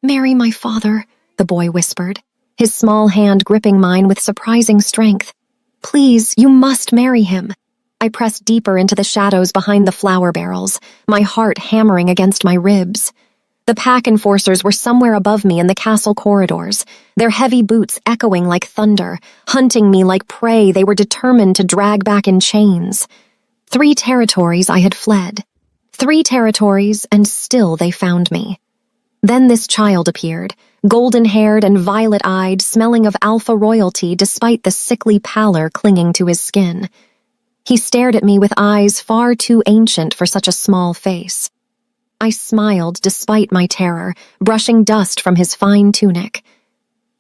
"Marry my father," the boy whispered, his small hand gripping mine with surprising strength. "Please, you must marry him." I pressed deeper into the shadows behind the flour barrels, my heart hammering against my ribs. The pack enforcers were somewhere above me in the castle corridors, their heavy boots echoing like thunder, hunting me like prey they were determined to drag back in chains. 3 territories I had fled. 3 territories, and still they found me. Then this child appeared, golden-haired and violet-eyed, smelling of alpha royalty despite the sickly pallor clinging to his skin. He stared at me with eyes far too ancient for such a small face. I smiled despite my terror, brushing dust from his fine tunic.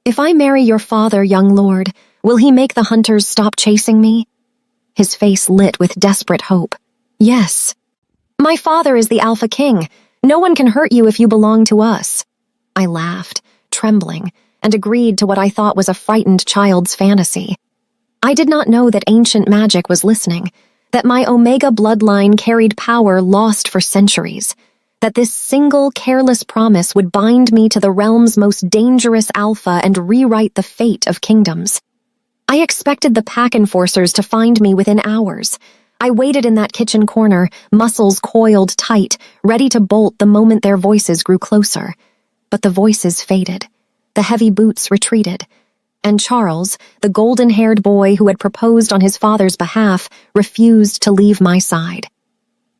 "If I marry your father, young lord, will he make the hunters stop chasing me?" His face lit with desperate hope. "Yes. My father is the Alpha King. No one can hurt you if you belong to us." I laughed, trembling, and agreed to what I thought was a frightened child's fantasy. I did not know that ancient magic was listening, that my Omega bloodline carried power lost for centuries, that this single careless promise would bind me to the realm's most dangerous alpha and rewrite the fate of kingdoms. I expected the pack enforcers to find me within hours. I waited in that kitchen corner, muscles coiled tight, ready to bolt the moment their voices grew closer. But the voices faded. The heavy boots retreated. And Charles, the golden-haired boy who had proposed on his father's behalf, refused to leave my side.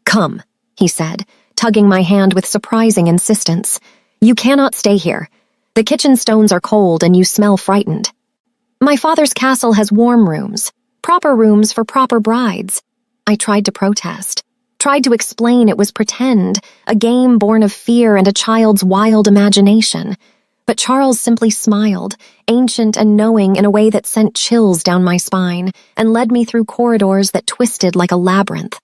"Come," he said, tugging my hand with surprising insistence. "You cannot stay here. The kitchen stones are cold and you smell frightened. My father's castle has warm rooms, proper rooms for proper brides." I tried to protest, tried to explain it was pretend, a game born of fear and a child's wild imagination. But Charles simply smiled, ancient and knowing in a way that sent chills down my spine, and led me through corridors that twisted like a labyrinth.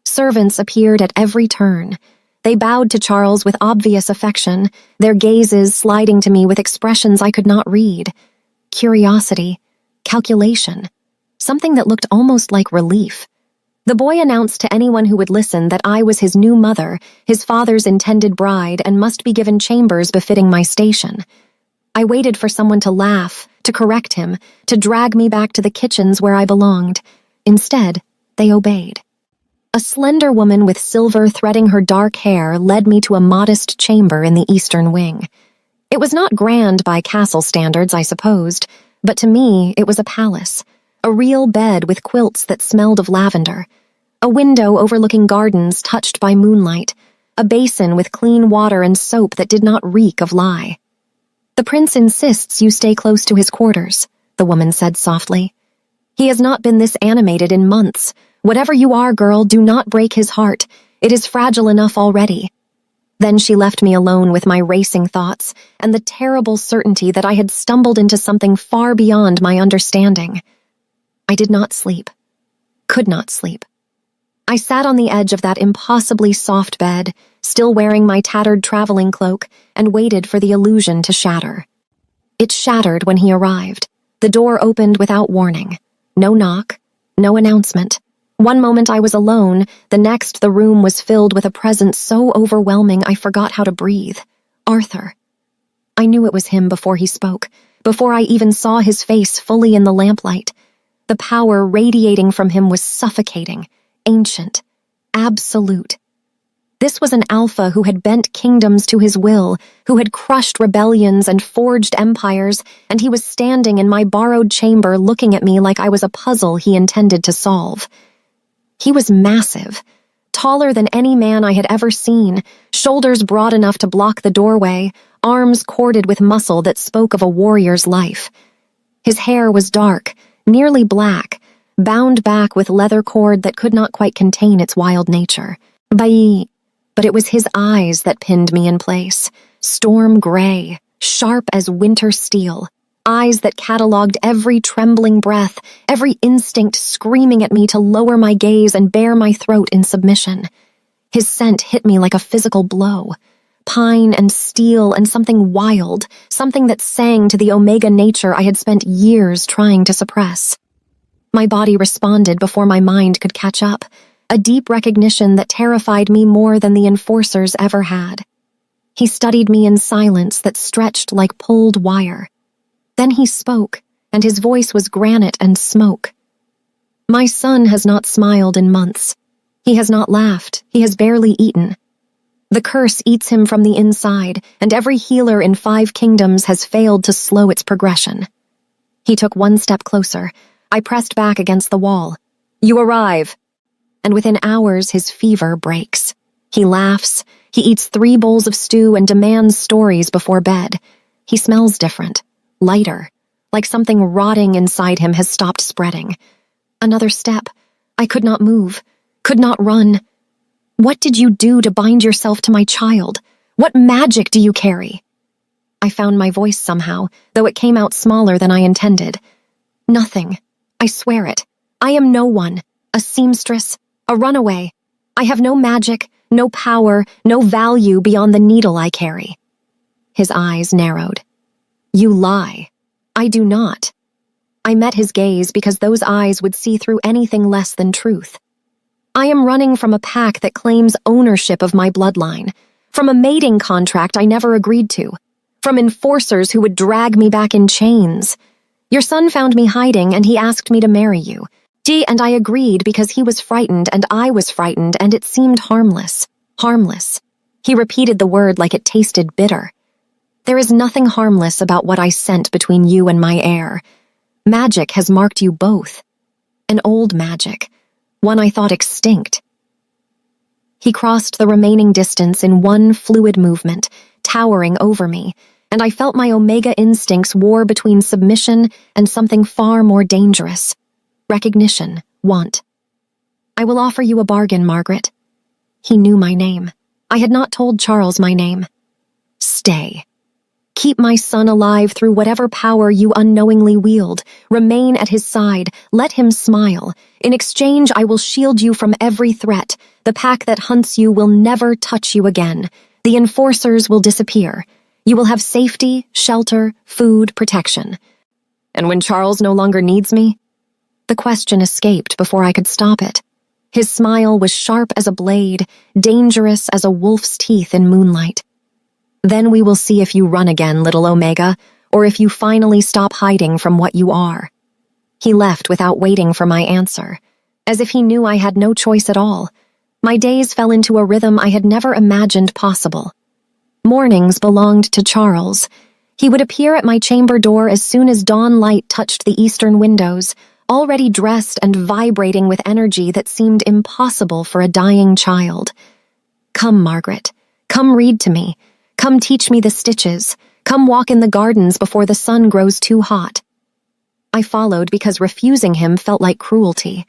Servants appeared at every turn. They bowed to Charles with obvious affection, their gazes sliding to me with expressions I could not read. Curiosity, calculation, something that looked almost like relief. The boy announced to anyone who would listen that I was his new mother, his father's intended bride, and must be given chambers befitting my station. I waited for someone to laugh, to correct him, to drag me back to the kitchens where I belonged. Instead, they obeyed. A slender woman with silver threading her dark hair led me to a modest chamber in the eastern wing. It was not grand by castle standards, I supposed, but to me it was a palace. A real bed with quilts that smelled of lavender. A window overlooking gardens touched by moonlight. A basin with clean water and soap that did not reek of lye. "The prince insists you stay close to his quarters," the woman said softly. "He has not been this animated in months. Whatever you are, girl, do not break his heart. It is fragile enough already." Then she left me alone with my racing thoughts and the terrible certainty that I had stumbled into something far beyond my understanding. I did not sleep. Could not sleep. I sat on the edge of that impossibly soft bed, still wearing my tattered traveling cloak, and waited for the illusion to shatter. It shattered when he arrived. The door opened without warning. No knock, no announcement. One moment I was alone, the next the room was filled with a presence so overwhelming I forgot how to breathe. Arthur. I knew it was him before he spoke, before I even saw his face fully in the lamplight. The power radiating from him was suffocating, ancient, absolute. This was an alpha who had bent kingdoms to his will, who had crushed rebellions and forged empires, and he was standing in my borrowed chamber looking at me like I was a puzzle he intended to solve. He was massive, taller than any man I had ever seen, shoulders broad enough to block the doorway, arms corded with muscle that spoke of a warrior's life. His hair was dark, nearly black, bound back with leather cord that could not quite contain its wild nature. But it was his eyes that pinned me in place, storm gray, sharp as winter steel, eyes that catalogued every trembling breath, every instinct screaming at me to lower my gaze and bare my throat in submission. His scent hit me like a physical blow. Pine and steel and something wild, something that sang to the Omega nature I had spent years trying to suppress. My body responded before my mind could catch up, a deep recognition that terrified me more than the enforcers ever had. He studied me in silence that stretched like pulled wire. Then he spoke, and his voice was granite and smoke. My son has not smiled in months. He has not laughed. He has barely eaten. The curse eats him from the inside, and every healer in 5 kingdoms has failed to slow its progression. He took 1 step closer. I pressed back against the wall. You arrive. And within hours, his fever breaks. He laughs. He eats 3 bowls of stew and demands stories before bed. He smells different, lighter, like something rotting inside him has stopped spreading. Another step. I could not move, could not run. What did you do to bind yourself to my child? What magic do you carry? I found my voice somehow, though it came out smaller than I intended. Nothing. I swear it. I am no one. A seamstress. A runaway. I have no magic, no power, no value beyond the needle I carry. His eyes narrowed. You lie. I do not. I met his gaze because those eyes would see through anything less than truth. I am running from a pack that claims ownership of my bloodline, from a mating contract I never agreed to, from enforcers who would drag me back in chains. Your son found me hiding and he asked me to marry you. And I agreed because he was frightened and I was frightened and it seemed harmless. Harmless. He repeated the word like it tasted bitter. There is nothing harmless about what I sent between you and my heir. Magic has marked you both. An old magic. One I thought extinct. He crossed the remaining distance in one fluid movement, towering over me, and I felt my Omega instincts war between submission and something far more dangerous. Recognition, want. I will offer you a bargain, Margaret. He knew my name. I had not told Charles my name. Stay. Keep my son alive through whatever power you unknowingly wield. Remain at his side. Let him smile. In exchange, I will shield you from every threat. The pack that hunts you will never touch you again. The enforcers will disappear. You will have safety, shelter, food, protection. And when Charles no longer needs me? The question escaped before I could stop it. His smile was sharp as a blade, dangerous as a wolf's teeth in moonlight. Then we will see if you run again, little Omega, or if you finally stop hiding from what you are. He left without waiting for my answer, as if he knew I had no choice at all. My days fell into a rhythm I had never imagined possible. Mornings belonged to Charles. He would appear at my chamber door as soon as dawn light touched the eastern windows, already dressed and vibrating with energy that seemed impossible for a dying child. Come, Margaret. Come read to me. Come teach me the stitches. Come walk in the gardens before the sun grows too hot. I followed because refusing him felt like cruelty,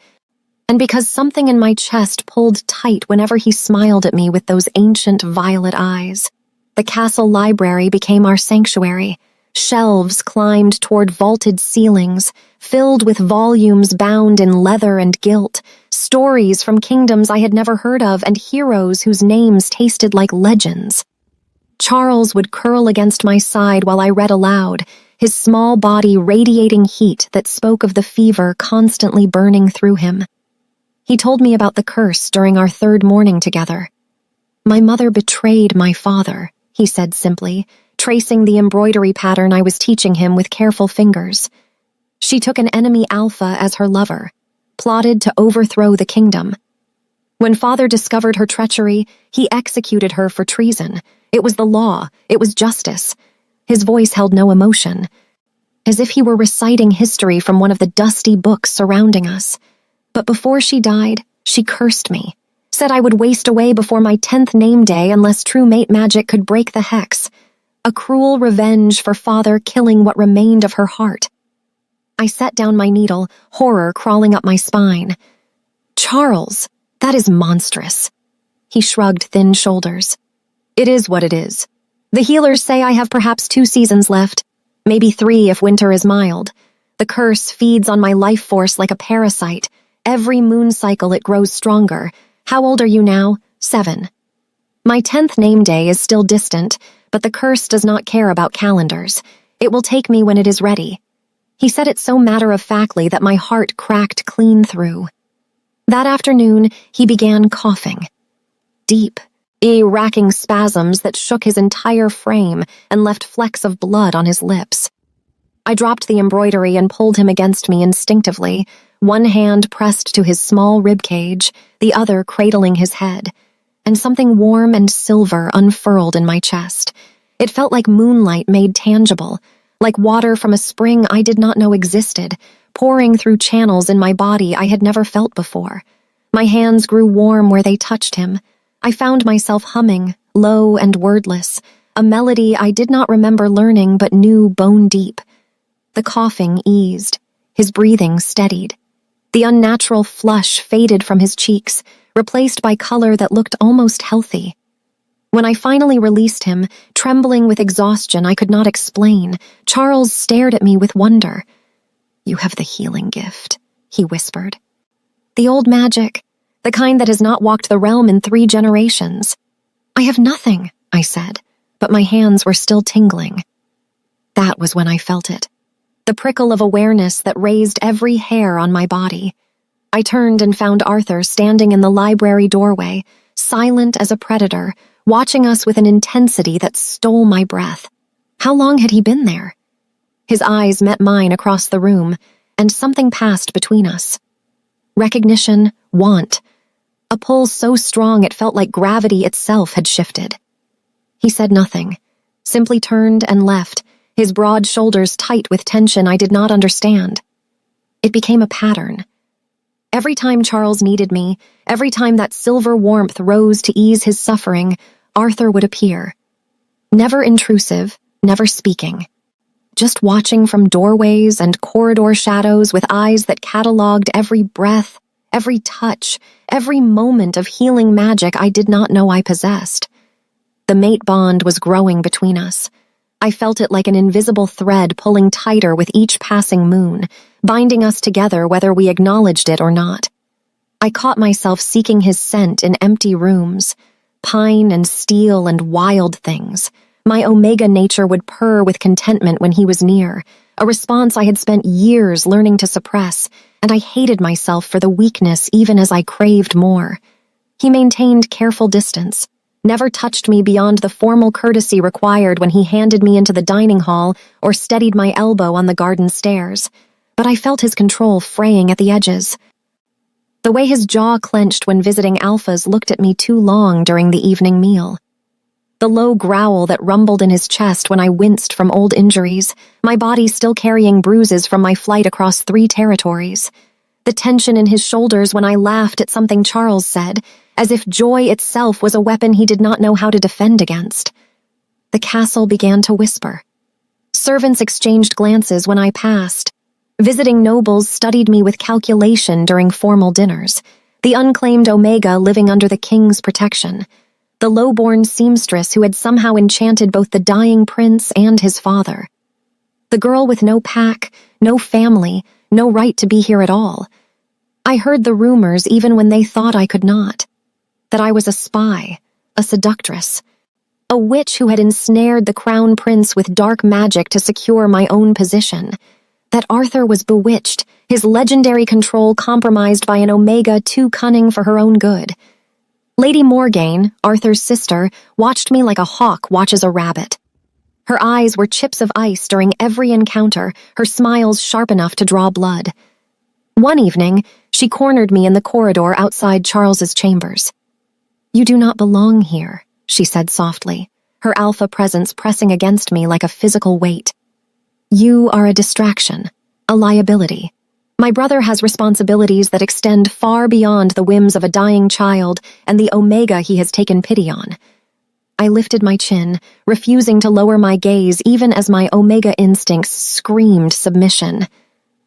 and because something in my chest pulled tight whenever he smiled at me with those ancient violet eyes. The castle library became our sanctuary. Shelves climbed toward vaulted ceilings, filled with volumes bound in leather and gilt, stories from kingdoms I had never heard of and heroes whose names tasted like legends. Charles would curl against my side while I read aloud, his small body radiating heat that spoke of the fever constantly burning through him. He told me about the curse during our 3rd morning together. My mother betrayed my father, he said simply, tracing the embroidery pattern I was teaching him with careful fingers. She took an enemy Alpha as her lover, plotted to overthrow the kingdom. When father discovered her treachery, he executed her for treason. It was the law. It was justice. His voice held no emotion, as if he were reciting history from one of the dusty books surrounding us. But before she died, she cursed me, said I would waste away before my 10th name day unless true mate magic could break the hex. A cruel revenge for father killing what remained of her heart. I set down my needle, horror crawling up my spine. Charles, that is monstrous. He shrugged thin shoulders. It is what it is. The healers say I have perhaps 2 seasons left, maybe 3 if winter is mild. The curse feeds on my life force like a parasite. Every moon cycle it grows stronger. How old are you now? 7. My 10th name day is still distant, but the curse does not care about calendars. It will take me when it is ready. He said it so matter-of-factly that my heart cracked clean through. That afternoon, he began coughing. Deep, racking spasms that shook his entire frame and left flecks of blood on his lips. I dropped the embroidery and pulled him against me instinctively, one hand pressed to his small ribcage, the other cradling his head, and something warm and silver unfurled in my chest. It felt like moonlight made tangible, like water from a spring I did not know existed, pouring through channels in my body I had never felt before. My hands grew warm where they touched him. I found myself humming, low and wordless, a melody I did not remember learning but knew bone deep. The coughing eased, his breathing steadied. The unnatural flush faded from his cheeks, replaced by color that looked almost healthy. When I finally released him, trembling with exhaustion I could not explain, Charles stared at me with wonder. "You have the healing gift," he whispered. "The old magic, the kind that has not walked the realm in 3 generations." "I have nothing," I said, but my hands were still tingling. That was when I felt it. The prickle of awareness that raised every hair on my body. I turned and found Arthur standing in the library doorway, silent as a predator, watching us with an intensity that stole my breath. How long had he been there? His eyes met mine across the room, and something passed between us. Recognition, want. A pull so strong it felt like gravity itself had shifted. He said nothing, simply turned and left, his broad shoulders tight with tension I did not understand. It became a pattern. Every time Charles needed me, every time that silver warmth rose to ease his suffering, Arthur would appear. Never intrusive, never speaking. Just watching from doorways and corridor shadows with eyes that cataloged every breath, every touch, every moment of healing magic I did not know I possessed. The mate bond was growing between us. I felt it like an invisible thread pulling tighter with each passing moon, binding us together whether we acknowledged it or not. I caught myself seeking his scent in empty rooms, pine and steel and wild things. My Omega nature would purr with contentment when he was near, a response I had spent years learning to suppress, and I hated myself for the weakness even as I craved more. He maintained careful distance, never touched me beyond the formal courtesy required when he handed me into the dining hall or steadied my elbow on the garden stairs, but I felt his control fraying at the edges. The way his jaw clenched when visiting alphas looked at me too long during the evening meal. The low growl that rumbled in his chest when I winced from old injuries, my body still carrying bruises from my flight across 3 territories. The tension in his shoulders when I laughed at something Charles said, as if joy itself was a weapon he did not know how to defend against. The castle began to whisper. Servants exchanged glances when I passed. Visiting nobles studied me with calculation during formal dinners, the unclaimed Omega living under the king's protection, the low-born seamstress who had somehow enchanted both the dying prince and his father. The girl with no pack, no family, no right to be here at all. I heard the rumors even when they thought I could not. That I was a spy, a seductress, a witch who had ensnared the crown prince with dark magic to secure my own position. That Arthur was bewitched, his legendary control compromised by an Omega too cunning for her own good. Lady Morgaine, Arthur's sister, watched me like a hawk watches a rabbit. Her eyes were chips of ice during every encounter, her smiles sharp enough to draw blood. One evening, she cornered me in the corridor outside Charles's chambers. "You do not belong here," she said softly, her alpha presence pressing against me like a physical weight. "You are a distraction, a liability. My brother has responsibilities that extend far beyond the whims of a dying child and the Omega he has taken pity on." I lifted my chin, refusing to lower my gaze even as my Omega instincts screamed submission.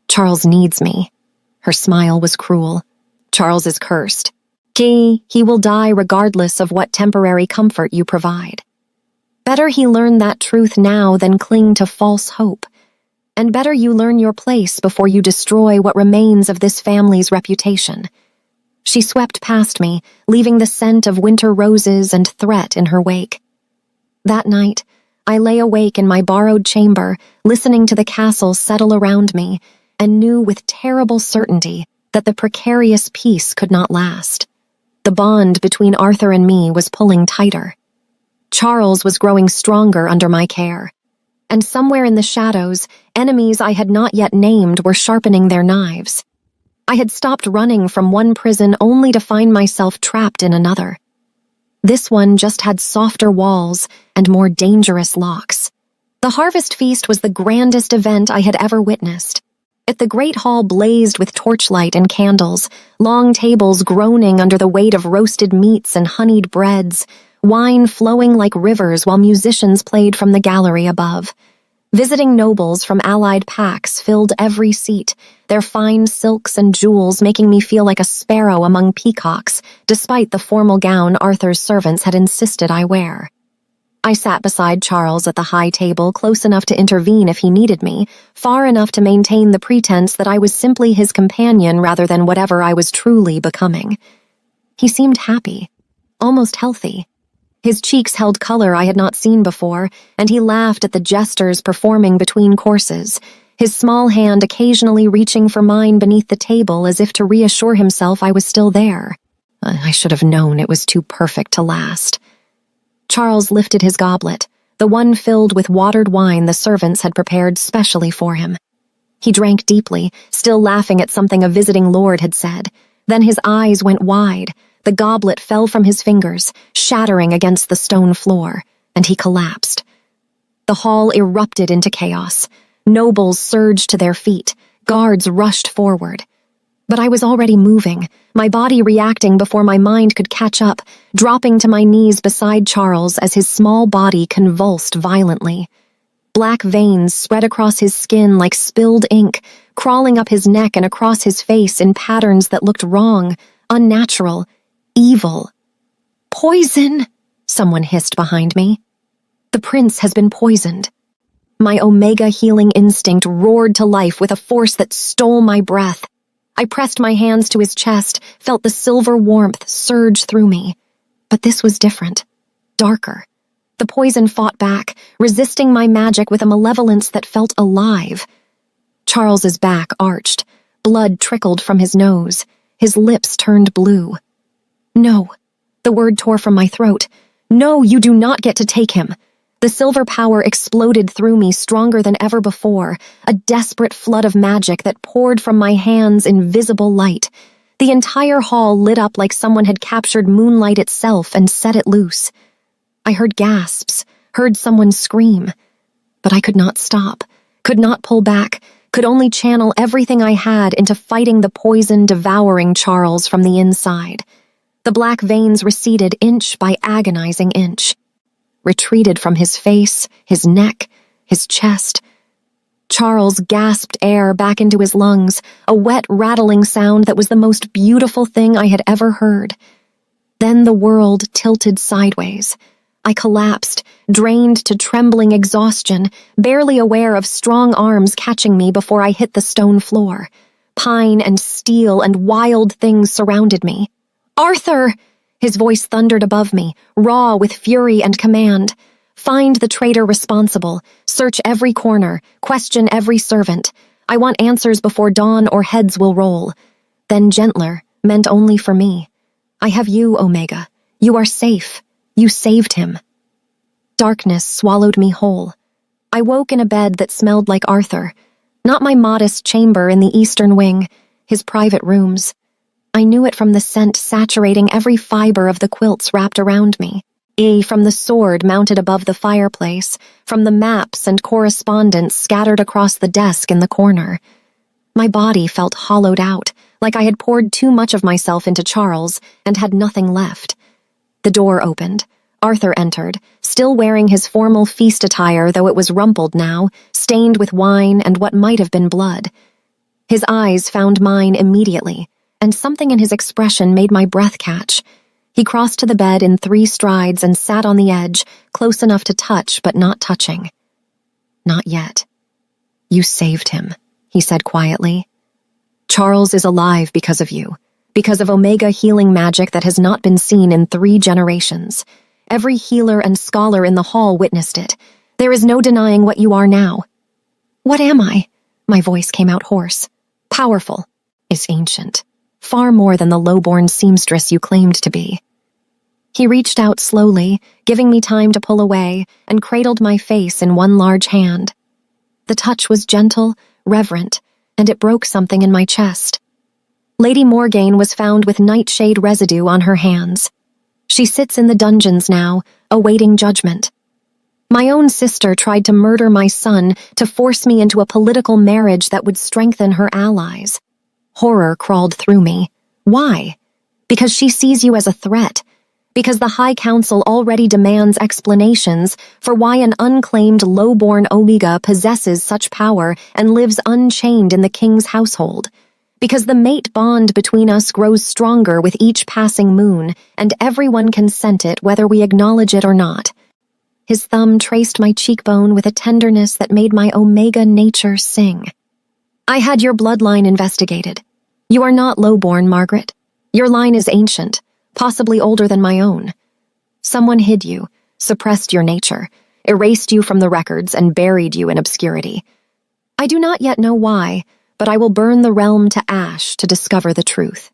"Charles needs me." Her smile was cruel. "Charles is cursed. He will die regardless of what temporary comfort you provide. Better he learn that truth now than cling to false hope. And better you learn your place before you destroy what remains of this family's reputation." She swept past me, leaving the scent of winter roses and threat in her wake. That night, I lay awake in my borrowed chamber, listening to the castle settle around me, and knew with terrible certainty that the precarious peace could not last. The bond between Arthur and me was pulling tighter. Charles was growing stronger under my care. And somewhere in the shadows, enemies I had not yet named were sharpening their knives. I had stopped running from one prison only to find myself trapped in another. This one just had softer walls and more dangerous locks. The harvest feast was the grandest event I had ever witnessed. The great hall blazed with torchlight and candles, long tables groaning under the weight of roasted meats and honeyed breads, wine flowing like rivers while musicians played from the gallery above. Visiting nobles from allied packs filled every seat, their fine silks and jewels making me feel like a sparrow among peacocks, despite the formal gown Arthur's servants had insisted I wear. I sat beside Charles at the high table, close enough to intervene if he needed me, far enough to maintain the pretense that I was simply his companion rather than whatever I was truly becoming. He seemed happy, almost healthy. His cheeks held color I had not seen before, and he laughed at the jesters performing between courses, his small hand occasionally reaching for mine beneath the table as if to reassure himself I was still there. I should have known it was too perfect to last. Charles lifted his goblet, the one filled with watered wine the servants had prepared specially for him. He drank deeply, still laughing at something a visiting lord had said. Then his eyes went wide. The goblet fell from his fingers, shattering against the stone floor, and he collapsed. The hall erupted into chaos. Nobles surged to their feet. Guards rushed forward. But I was already moving, my body reacting before my mind could catch up, dropping to my knees beside Charles as his small body convulsed violently. Black veins spread across his skin like spilled ink, crawling up his neck and across his face in patterns that looked wrong, unnatural, evil. "Poison!" someone hissed behind me. "The prince has been poisoned." My Omega healing instinct roared to life with a force that stole my breath. I pressed my hands to his chest, felt the silver warmth surge through me. But this was different, darker. The poison fought back, resisting my magic with a malevolence that felt alive. Charles's back arched. Blood trickled from his nose. His lips turned blue. "No." The word tore from my throat. "No, you do not get to take him." The silver power exploded through me stronger than ever before, a desperate flood of magic that poured from my hands in visible light. The entire hall lit up like someone had captured moonlight itself and set it loose. I heard gasps, heard someone scream. But I could not stop, could not pull back, could only channel everything I had into fighting the poison devouring Charles from the inside. The black veins receded inch by agonizing inch. Retreated from his face, his neck, his chest. Charles gasped air back into his lungs, a wet, rattling sound that was the most beautiful thing I had ever heard. Then the world tilted sideways. I collapsed, drained to trembling exhaustion, barely aware of strong arms catching me before I hit the stone floor. Pine and steel and wild things surrounded me. "Arthur!" His voice thundered above me, raw with fury and command. "Find the traitor responsible. Search every corner. Question every servant. I want answers before dawn or heads will roll." Then gentler, meant only for me. "I have you, Omega. You are safe. You saved him." Darkness swallowed me whole. I woke in a bed that smelled like Arthur. Not my modest chamber in the eastern wing, his private rooms. I knew it from the scent saturating every fiber of the quilts wrapped around me. From the sword mounted above the fireplace, from the maps and correspondence scattered across the desk in the corner. My body felt hollowed out, like I had poured too much of myself into Charles and had nothing left. The door opened. Arthur entered, still wearing his formal feast attire, though it was rumpled now, stained with wine and what might have been blood. His eyes found mine immediately, and something in his expression made my breath catch. He crossed to the bed in 3 strides and sat on the edge, close enough to touch but not touching. "Not yet." "You saved him," he said quietly. "Charles is alive because of you, because of Omega healing magic that has not been seen in 3 generations. Every healer and scholar in the hall witnessed it. There is no denying what you are now." "What am I?" My voice came out hoarse. "Powerful. Is ancient. far more than the low-born seamstress you claimed to be. He reached out slowly, giving me time to pull away, and cradled my face in one large hand. The touch was gentle, reverent, and it broke something in my chest. Lady Morgaine was found with nightshade residue on her hands. She sits in the dungeons now, awaiting judgment. My own sister tried to murder my son to force me into a political marriage that would strengthen her allies. Horror crawled through me. Why? Because she sees you as a threat. Because the High Council already demands explanations for why an unclaimed low-born Omega possesses such power and lives unchained in the king's household. Because the mate bond between us grows stronger with each passing moon, and everyone can scent it whether we acknowledge it or not. His thumb traced my cheekbone with a tenderness that made my Omega nature sing. I had your bloodline investigated. You are not low-born, Margaret. Your line is ancient, possibly older than my own. Someone hid you, suppressed your nature, erased you from the records, and buried you in obscurity. I do not yet know why, but I will burn the realm to ash to discover the truth.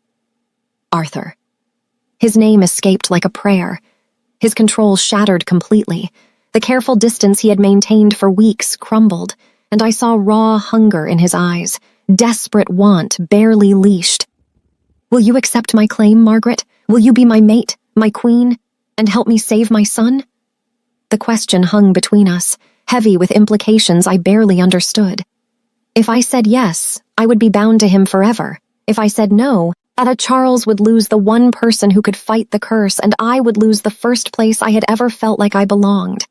Arthur. His name escaped like a prayer. His control shattered completely. The careful distance he had maintained for weeks crumbled, and I saw raw hunger in his eyes, desperate want barely leashed. Will you accept my claim, Margaret? Will you be my mate, my queen, and help me save my son? The question hung between us, heavy with implications I barely understood. If I said yes, I would be bound to him forever. If I said no, Ada Charles would lose the one person who could fight the curse, and I would lose the first place I had ever felt like I belonged.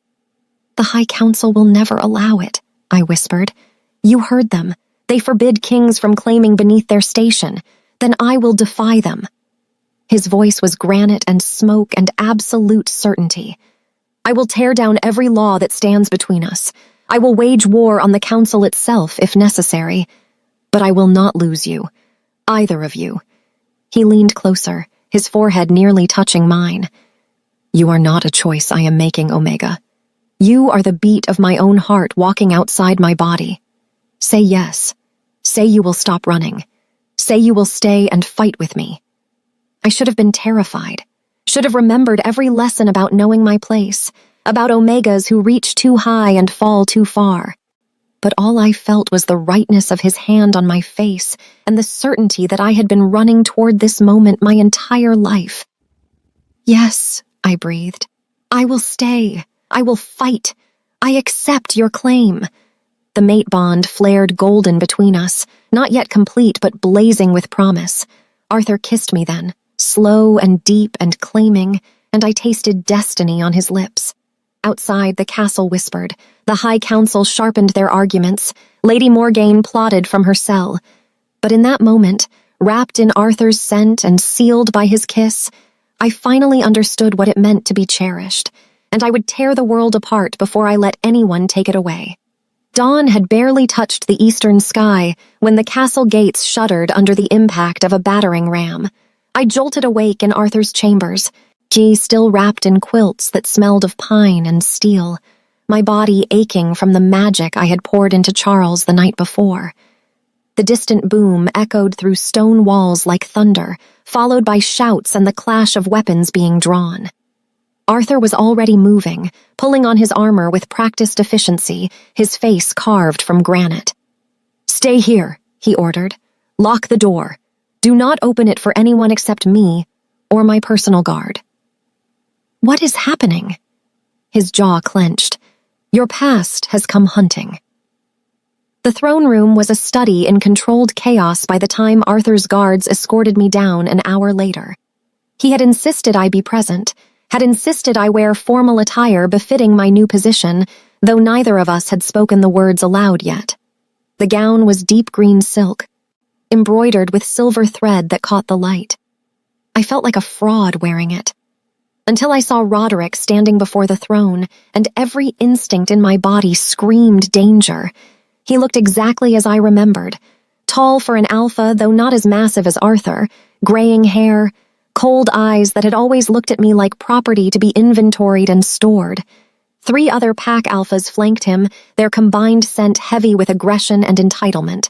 The High Council will never allow it, I whispered. You heard them. They forbid kings from claiming beneath their station. Then I will defy them. His voice was granite and smoke and absolute certainty. I will tear down every law that stands between us. I will wage war on the council itself if necessary. But I will not lose you. Either of you. He leaned closer, his forehead nearly touching mine. You are not a choice I am making, Omega. You are the beat of my own heart walking outside my body. Say yes. Say you will stop running. Say you will stay and fight with me. I should have been terrified. Should have remembered every lesson about knowing my place, about Omegas who reach too high and fall too far. But all I felt was the rightness of his hand on my face and the certainty that I had been running toward this moment my entire life. Yes, I breathed. I will stay. I will fight. I accept your claim. The mate bond flared golden between us, not yet complete but blazing with promise. Arthur kissed me then, slow and deep and claiming, and I tasted destiny on his lips. Outside, the castle whispered. The High Council sharpened their arguments. Lady Morgaine plotted from her cell. But in that moment, wrapped in Arthur's scent and sealed by his kiss, I finally understood what it meant to be cherished, and I would tear the world apart before I let anyone take it away. Dawn had barely touched the eastern sky when the castle gates shuddered under the impact of a battering ram. I jolted awake in Arthur's chambers, he still wrapped in quilts that smelled of pine and steel, my body aching from the magic I had poured into Charles the night before. The distant boom echoed through stone walls like thunder, followed by shouts and the clash of weapons being drawn. Arthur was already moving, pulling on his armor with practiced efficiency, his face carved from granite. "Stay here," he ordered. "Lock the door. Do not open it for anyone except me or my personal guard." What is happening? His jaw clenched. Your past has come hunting. The throne room was a study in controlled chaos by the time Arthur's guards escorted me down an hour later. He had insisted I be present, had insisted I wear formal attire befitting my new position, though neither of us had spoken the words aloud yet. The gown was deep green silk, embroidered with silver thread that caught the light. I felt like a fraud wearing it. Until I saw Roderick standing before the throne, and every instinct in my body screamed danger. He looked exactly as I remembered, tall for an alpha, though not as massive as Arthur, graying hair, cold eyes that had always looked at me like property to be inventoried and stored. 3 other pack alphas flanked him, their combined scent heavy with aggression and entitlement.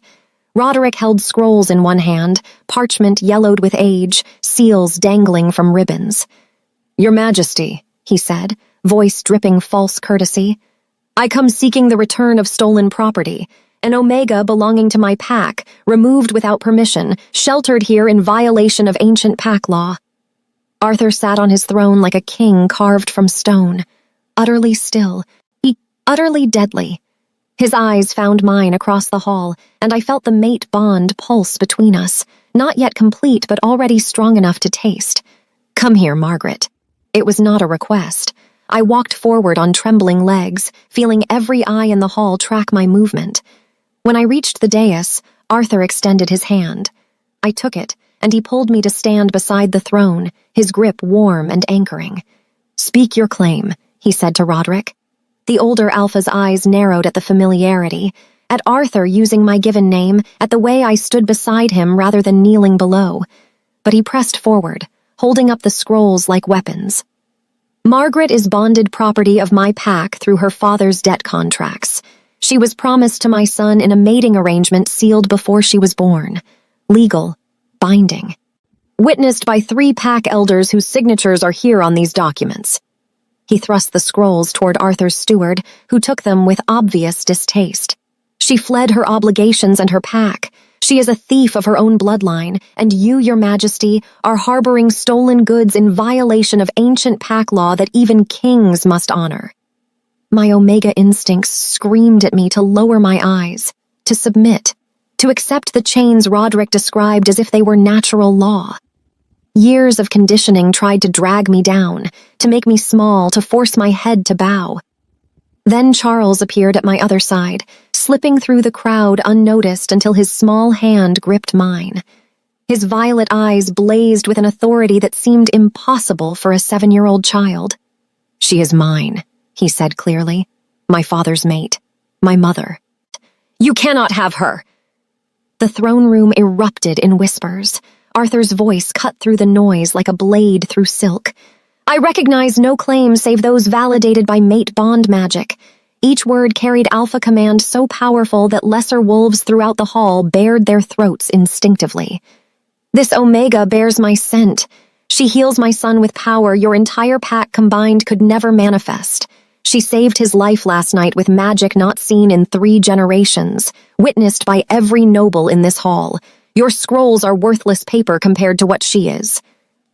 Roderick held scrolls in one hand, parchment yellowed with age, seals dangling from ribbons. "Your Majesty," he said, voice dripping false courtesy, "I come seeking the return of stolen property, an Omega belonging to my pack, removed without permission, sheltered here in violation of ancient pack law." Arthur sat on his throne like a king carved from stone, utterly still, utterly deadly. His eyes found mine across the hall, and I felt the mate bond pulse between us, not yet complete but already strong enough to taste. "Come here, Margaret." It was not a request. I walked forward on trembling legs, feeling every eye in the hall track my movement. When I reached the dais, Arthur extended his hand. I took it, and he pulled me to stand beside the throne, his grip warm and anchoring. "Speak your claim," he said to Roderick. The older Alpha's eyes narrowed at the familiarity, at Arthur using my given name, at the way I stood beside him rather than kneeling below. But he pressed forward, holding up the scrolls like weapons. "Margaret is bonded property of my pack through her father's debt contracts. She was promised to my son in a mating arrangement sealed before she was born. Legal, binding. Witnessed by 3 pack elders whose signatures are here on these documents." He thrust the scrolls toward Arthur's steward, who took them with obvious distaste. "She fled her obligations and her pack. She is a thief of her own bloodline, and you, your majesty, are harboring stolen goods in violation of ancient pack law that even kings must honor." My Omega instincts screamed at me to lower my eyes, to submit, to accept the chains Roderick described as if they were natural law. Years of conditioning tried to drag me down, to make me small, to force my head to bow. Then Charles appeared at my other side, slipping through the crowd unnoticed until his small hand gripped mine. His violet eyes blazed with an authority that seemed impossible for a 7-year-old child. "She is mine," he said clearly. "My father's mate. My mother." "You cannot have her!" The throne room erupted in whispers. Arthur's voice cut through the noise like a blade through silk. "I recognize no claim save those validated by mate bond magic." Each word carried alpha command so powerful that lesser wolves throughout the hall bared their throats instinctively. "This Omega bears my scent. She heals my son with power your entire pack combined could never manifest. She saved his life last night with magic not seen in 3 generations, witnessed by every noble in this hall. Your scrolls are worthless paper compared to what she is."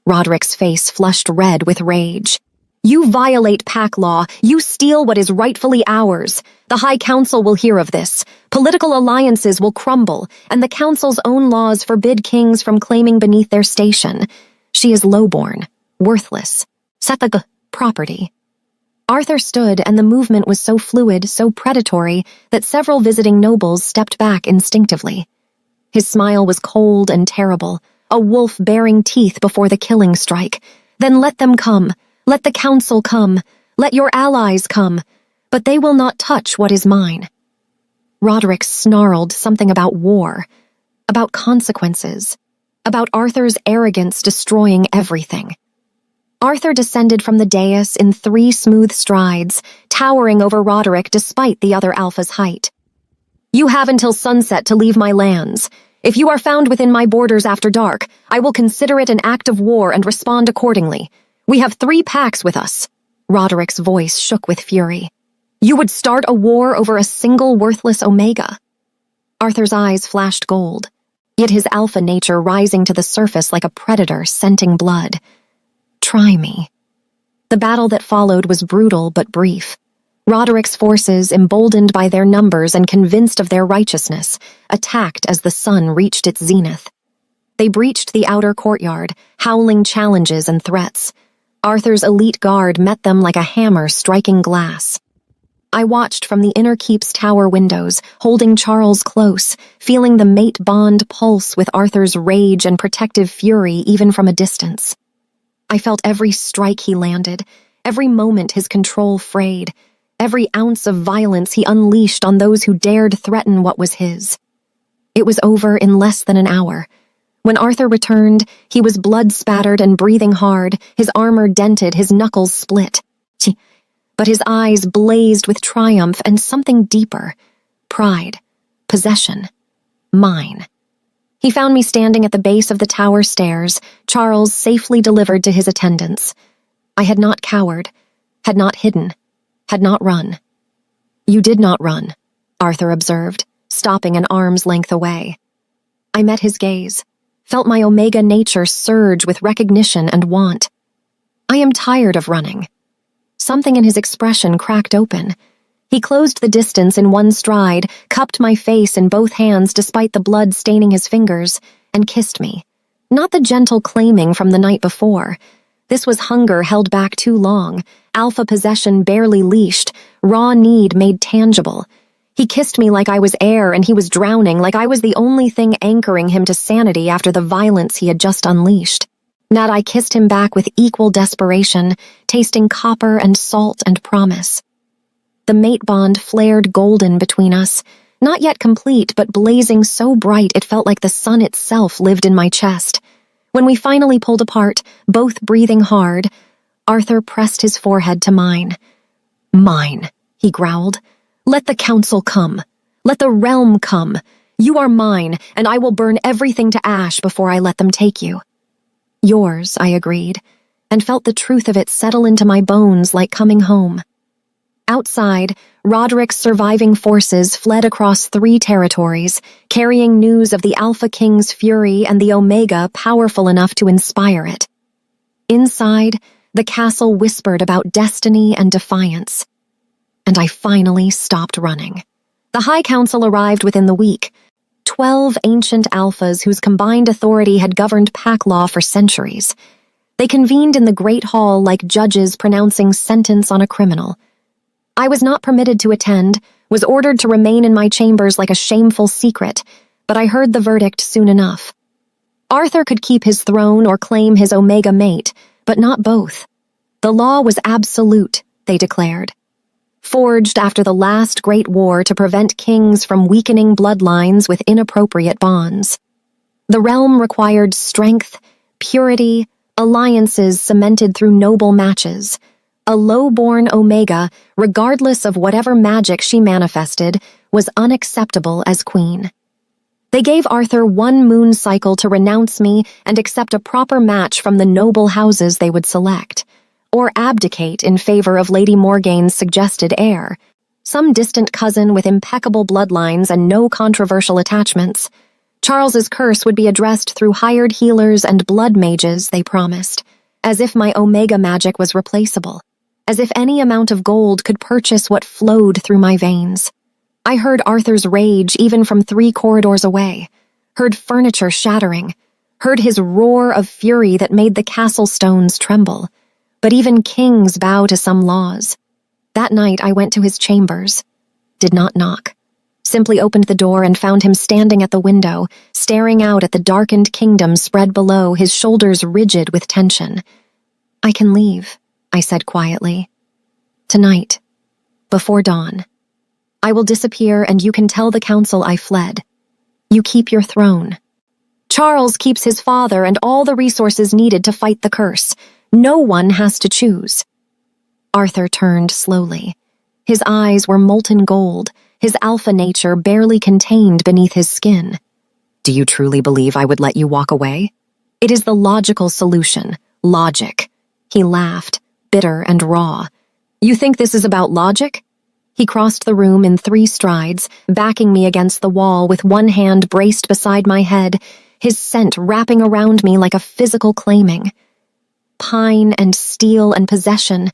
Roderick's face flushed red with rage. "You violate pack law. You steal what is rightfully ours. The High Council will hear of this. Political alliances will crumble, and the Council's own laws forbid kings from claiming beneath their station. She is lowborn, worthless, Sethag property." Arthur stood, and the movement was so fluid, so predatory, that several visiting nobles stepped back instinctively. His smile was cold and terrible, a wolf baring teeth before the killing strike. "Then let them come. Let the council come. Let your allies come. But they will not touch what is mine." Roderick snarled something about war, about consequences, about Arthur's arrogance destroying everything. Arthur descended from the dais in 3 smooth strides, towering over Roderick despite the other alpha's height. "You have until sunset to leave my lands. If you are found within my borders after dark, I will consider it an act of war and respond accordingly. We have 3 packs with us." Roderick's voice shook with fury. "You would start a war over a single worthless Omega?" Arthur's eyes flashed gold, yet his alpha nature rising to the surface like a predator scenting blood. "Try me." The battle that followed was brutal but brief. Roderick's forces, emboldened by their numbers and convinced of their righteousness, attacked as the sun reached its zenith. They breached the outer courtyard, howling challenges and threats. Arthur's elite guard met them like a hammer striking glass. I watched from the inner keep's tower windows, holding Charles close, feeling the mate bond pulse with Arthur's rage and protective fury even from a distance. I felt every strike he landed, every moment his control frayed, every ounce of violence he unleashed on those who dared threaten what was his. It was over in less than an hour. When Arthur returned, he was blood-spattered and breathing hard, his armor dented, his knuckles split. But his eyes blazed with triumph and something deeper. Pride. Possession. Mine. He found me standing at the base of the tower stairs, Charles safely delivered to his attendants. I had not cowered, had not hidden, had not run. You did not run, Arthur observed, stopping an arm's length away. I met his gaze, felt my Omega nature surge with recognition and want. I am tired of running. Something in his expression cracked open. He closed the distance in one stride, cupped my face in both hands despite the blood staining his fingers, and kissed me. Not the gentle claiming from the night before. This was hunger held back too long, alpha possession barely leashed, raw need made tangible. He kissed me like I was air and he was drowning, like I was the only thing anchoring him to sanity after the violence he had just unleashed. Not I kissed him back with equal desperation, tasting copper and salt and promise. The mate bond flared golden between us, not yet complete but blazing so bright it felt like the sun itself lived in my chest. When we finally pulled apart, both breathing hard, Arthur pressed his forehead to mine. Mine, he growled. Let the council come. Let the realm come. You are mine, and I will burn everything to ash before I let them take you. Yours, I agreed, and felt the truth of it settle into my bones like coming home. Outside, Roderick's surviving forces fled across 3 territories, carrying news of the Alpha King's fury and the Omega powerful enough to inspire it. Inside, the castle whispered about destiny and defiance. And I finally stopped running. The High Council arrived within the week, 12 ancient alphas whose combined authority had governed pack law for centuries. They convened in the Great Hall like judges pronouncing sentence on a criminal. I was not permitted to attend, was ordered to remain in my chambers like a shameful secret, but I heard the verdict soon enough. Arthur could keep his throne or claim his Omega mate, but not both. The law was absolute, they declared. Forged after the last great war to prevent kings from weakening bloodlines with inappropriate bonds. The realm required strength, purity, alliances cemented through noble matches. A low-born Omega, regardless of whatever magic she manifested, was unacceptable as queen. They gave Arthur 1 moon cycle to renounce me and accept a proper match from the noble houses they would select, or abdicate in favor of Lady Morgaine's suggested heir, some distant cousin with impeccable bloodlines and no controversial attachments. Charles's curse would be addressed through hired healers and blood mages, they promised, as if my Omega magic was replaceable. As if any amount of gold could purchase what flowed through my veins. I heard Arthur's rage even from 3 corridors away, heard furniture shattering, heard his roar of fury that made the castle stones tremble. But even kings bow to some laws. That night I went to his chambers, did not knock, simply opened the door and found him standing at the window, staring out at the darkened kingdom spread below, his shoulders rigid with tension. I can leave, I said quietly. Tonight, before dawn. I will disappear and you can tell the council I fled. You keep your throne. Charles keeps his father and all the resources needed to fight the curse. No one has to choose. Arthur turned slowly. His eyes were molten gold, his alpha nature barely contained beneath his skin. Do you truly believe I would let you walk away? It is the logical solution. Logic. He laughed, bitter and raw. You think this is about logic? He crossed the room in 3 strides, backing me against the wall with one hand braced beside my head, his scent wrapping around me like a physical claiming. Pine and steel and possession.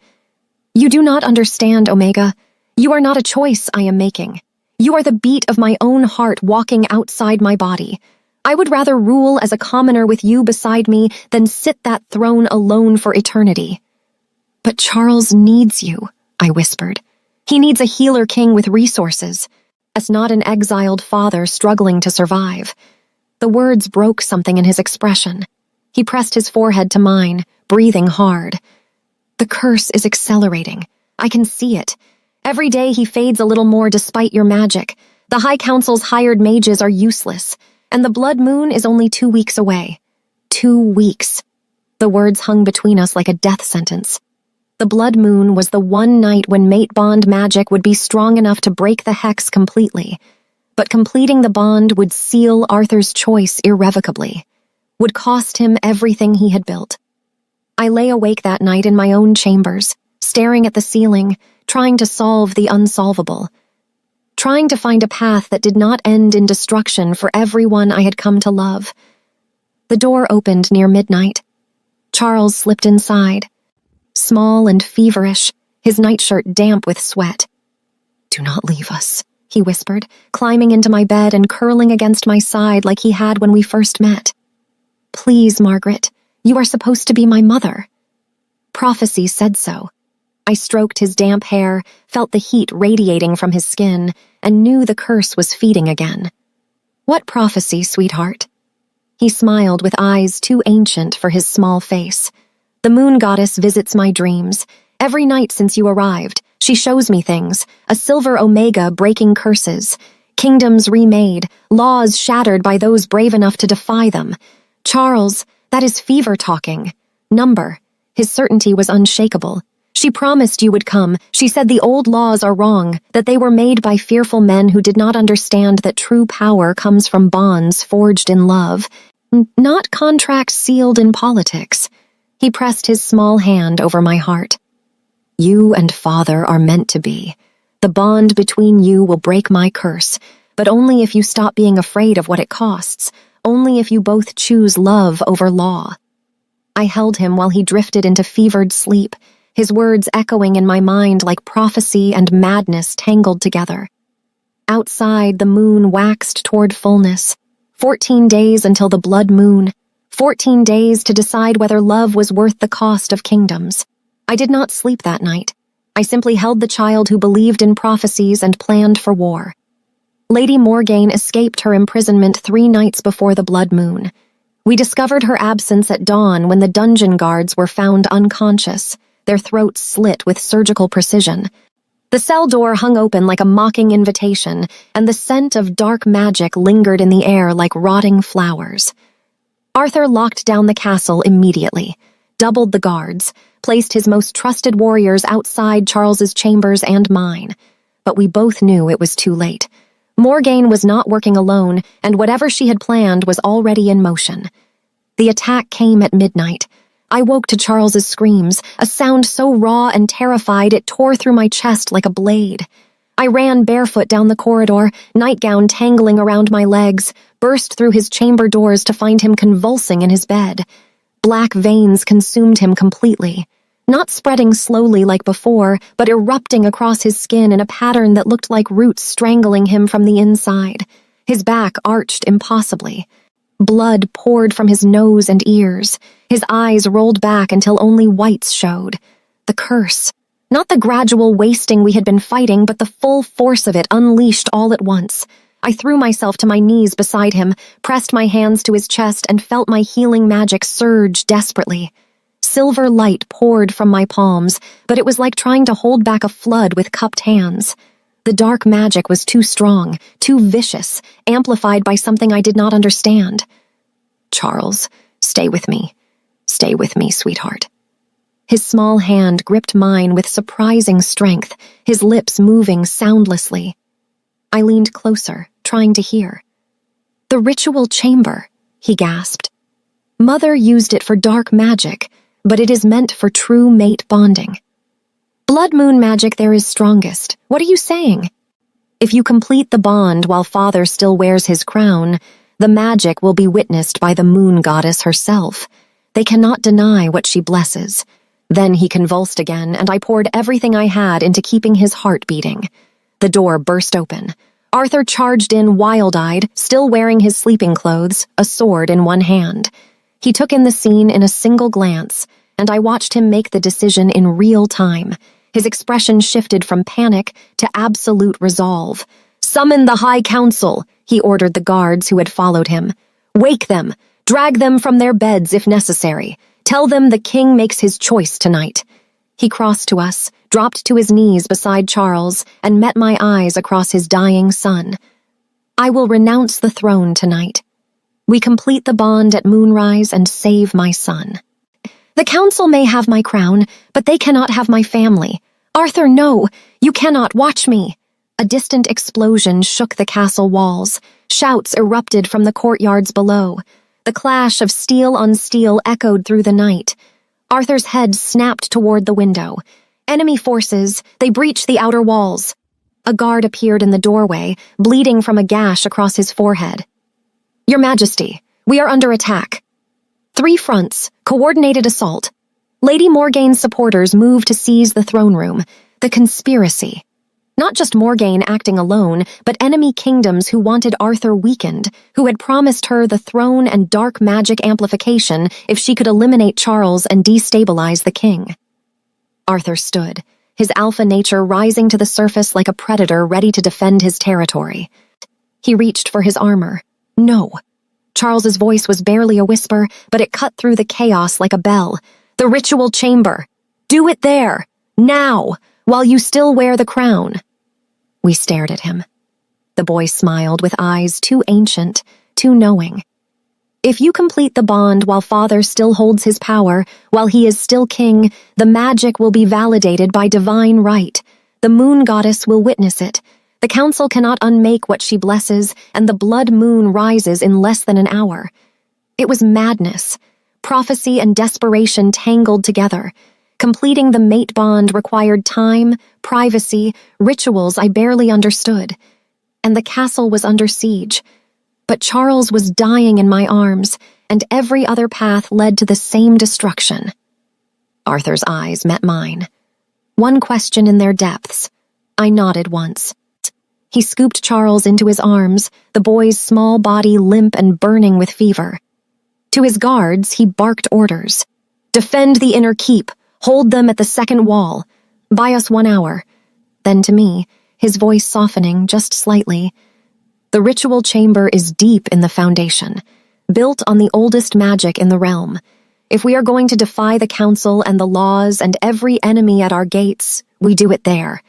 You do not understand, Omega. You are not a choice I am making. You are the beat of my own heart walking outside my body. I would rather rule as a commoner with you beside me than sit that throne alone for eternity. But Charles needs you, I whispered. He needs a healer king with resources, as not an exiled father struggling to survive. The words broke something in his expression. He pressed his forehead to mine, breathing hard. The curse is accelerating. I can see it. Every day he fades a little more despite your magic. The High Council's hired mages are useless, and the blood moon is only 2 weeks away. 2 weeks. The words hung between us like a death sentence. The blood moon was the one night when mate bond magic would be strong enough to break the hex completely. But completing the bond would seal Arthur's choice irrevocably, would cost him everything he had built. I lay awake that night in my own chambers, staring at the ceiling, trying to solve the unsolvable, trying to find a path that did not end in destruction for everyone I had come to love. The door opened near midnight. Charles slipped inside, small and feverish, his nightshirt damp with sweat. "Do not leave us," he whispered, climbing into my bed and curling against my side like he had when we first met. "Please, Margaret, you are supposed to be my mother." Prophecy said so. I stroked his damp hair, felt the heat radiating from his skin, and knew the curse was feeding again. "What prophecy, sweetheart?" He smiled with eyes too ancient for his small face. "The moon goddess visits my dreams. Every night since you arrived, she shows me things, a silver omega breaking curses, kingdoms remade, laws shattered by those brave enough to defy them. Charles, that is fever talking. Number." His certainty was unshakable. "She promised you would come. She said the old laws are wrong, that they were made by fearful men who did not understand that true power comes from bonds forged in love, not contracts sealed in politics." He pressed his small hand over my heart. "You and Father are meant to be. The bond between you will break my curse, but only if you stop being afraid of what it costs, only if you both choose love over law." I held him while he drifted into fevered sleep, his words echoing in my mind like prophecy and madness tangled together. Outside, the moon waxed toward fullness. 14 days until the blood moon. 14 days to decide whether love was worth the cost of kingdoms. I did not sleep that night. I simply held the child who believed in prophecies and planned for war. Lady Morgaine escaped her imprisonment 3 nights before the blood moon. We discovered her absence at dawn when the dungeon guards were found unconscious, their throats slit with surgical precision. The cell door hung open like a mocking invitation, and the scent of dark magic lingered in the air like rotting flowers. Arthur locked down the castle immediately, doubled the guards, placed his most trusted warriors outside Charles's chambers and mine. But we both knew it was too late. Morgaine was not working alone, and whatever she had planned was already in motion. The attack came at midnight. I woke to Charles's screams, a sound so raw and terrified it tore through my chest like a blade. I ran barefoot down the corridor, nightgown tangling around my legs, burst through his chamber doors to find him convulsing in his bed. Black veins consumed him completely, not spreading slowly like before, but erupting across his skin in a pattern that looked like roots strangling him from the inside. His back arched impossibly. Blood poured from his nose and ears. His eyes rolled back until only whites showed. The curse. Not the gradual wasting we had been fighting, but the full force of it unleashed all at once. I threw myself to my knees beside him, pressed my hands to his chest, and felt my healing magic surge desperately. Silver light poured from my palms, but it was like trying to hold back a flood with cupped hands. The dark magic was too strong, too vicious, amplified by something I did not understand. "Charles, stay with me. Stay with me, sweetheart." His small hand gripped mine with surprising strength, his lips moving soundlessly. I leaned closer, trying to hear. "The ritual chamber," he gasped. "Mother used it for dark magic, but it is meant for true mate bonding. Blood moon magic there is strongest. What are you saying? If you complete the bond while Father still wears his crown, the magic will be witnessed by the moon goddess herself. They cannot deny what she blesses." Then he convulsed again, and I poured everything I had into keeping his heart beating. The door burst open. Arthur charged in wild-eyed, still wearing his sleeping clothes, a sword in one hand. He took in the scene in a single glance, and I watched him make the decision in real time. His expression shifted from panic to absolute resolve. "Summon the High Council," he ordered the guards who had followed him. "Wake them. Drag them from their beds if necessary. Tell them the king makes his choice tonight." He crossed to us, dropped to his knees beside Charles, and met my eyes across his dying son. "I will renounce the throne tonight. We complete the bond at moonrise and save my son. The council may have my crown, but they cannot have my family. Arthur, no! You cannot watch me!" A distant explosion shook the castle walls. Shouts erupted from the courtyards below. The clash of steel on steel echoed through the night. Arthur's head snapped toward the window. Enemy forces, they breached the outer walls. A guard appeared in the doorway, bleeding from a gash across his forehead. "Your Majesty, we are under attack." 3 fronts, coordinated assault. Lady Morgaine's supporters moved to seize the throne room. The conspiracy. Not just Morgaine acting alone, but enemy kingdoms who wanted Arthur weakened, who had promised her the throne and dark magic amplification if she could eliminate Charles and destabilize the king. Arthur stood, his alpha nature rising to the surface like a predator ready to defend his territory. He reached for his armor. No. Charles's voice was barely a whisper, but it cut through the chaos like a bell. "The ritual chamber. Do it there. Now, while you still wear the crown." We stared at him. The boy smiled with eyes too ancient, too knowing. "If you complete the bond while Father still holds his power, while he is still king, the magic will be validated by divine right. The moon goddess will witness it. The council cannot unmake what she blesses, and the blood moon rises in less than an hour." It was madness. Prophecy and desperation tangled together. Completing the mate bond required time, privacy, rituals I barely understood. And the castle was under siege. But Charles was dying in my arms, and every other path led to the same destruction. Arthur's eyes met mine. One question in their depths. I nodded once. He scooped Charles into his arms, the boy's small body limp and burning with fever. To his guards, he barked orders. "Defend the inner keep. Hold them at the second wall. Buy us 1 hour." Then to me, his voice softening just slightly. "The ritual chamber is deep in the foundation, built on the oldest magic in the realm. If we are going to defy the council and the laws and every enemy at our gates, we do it there."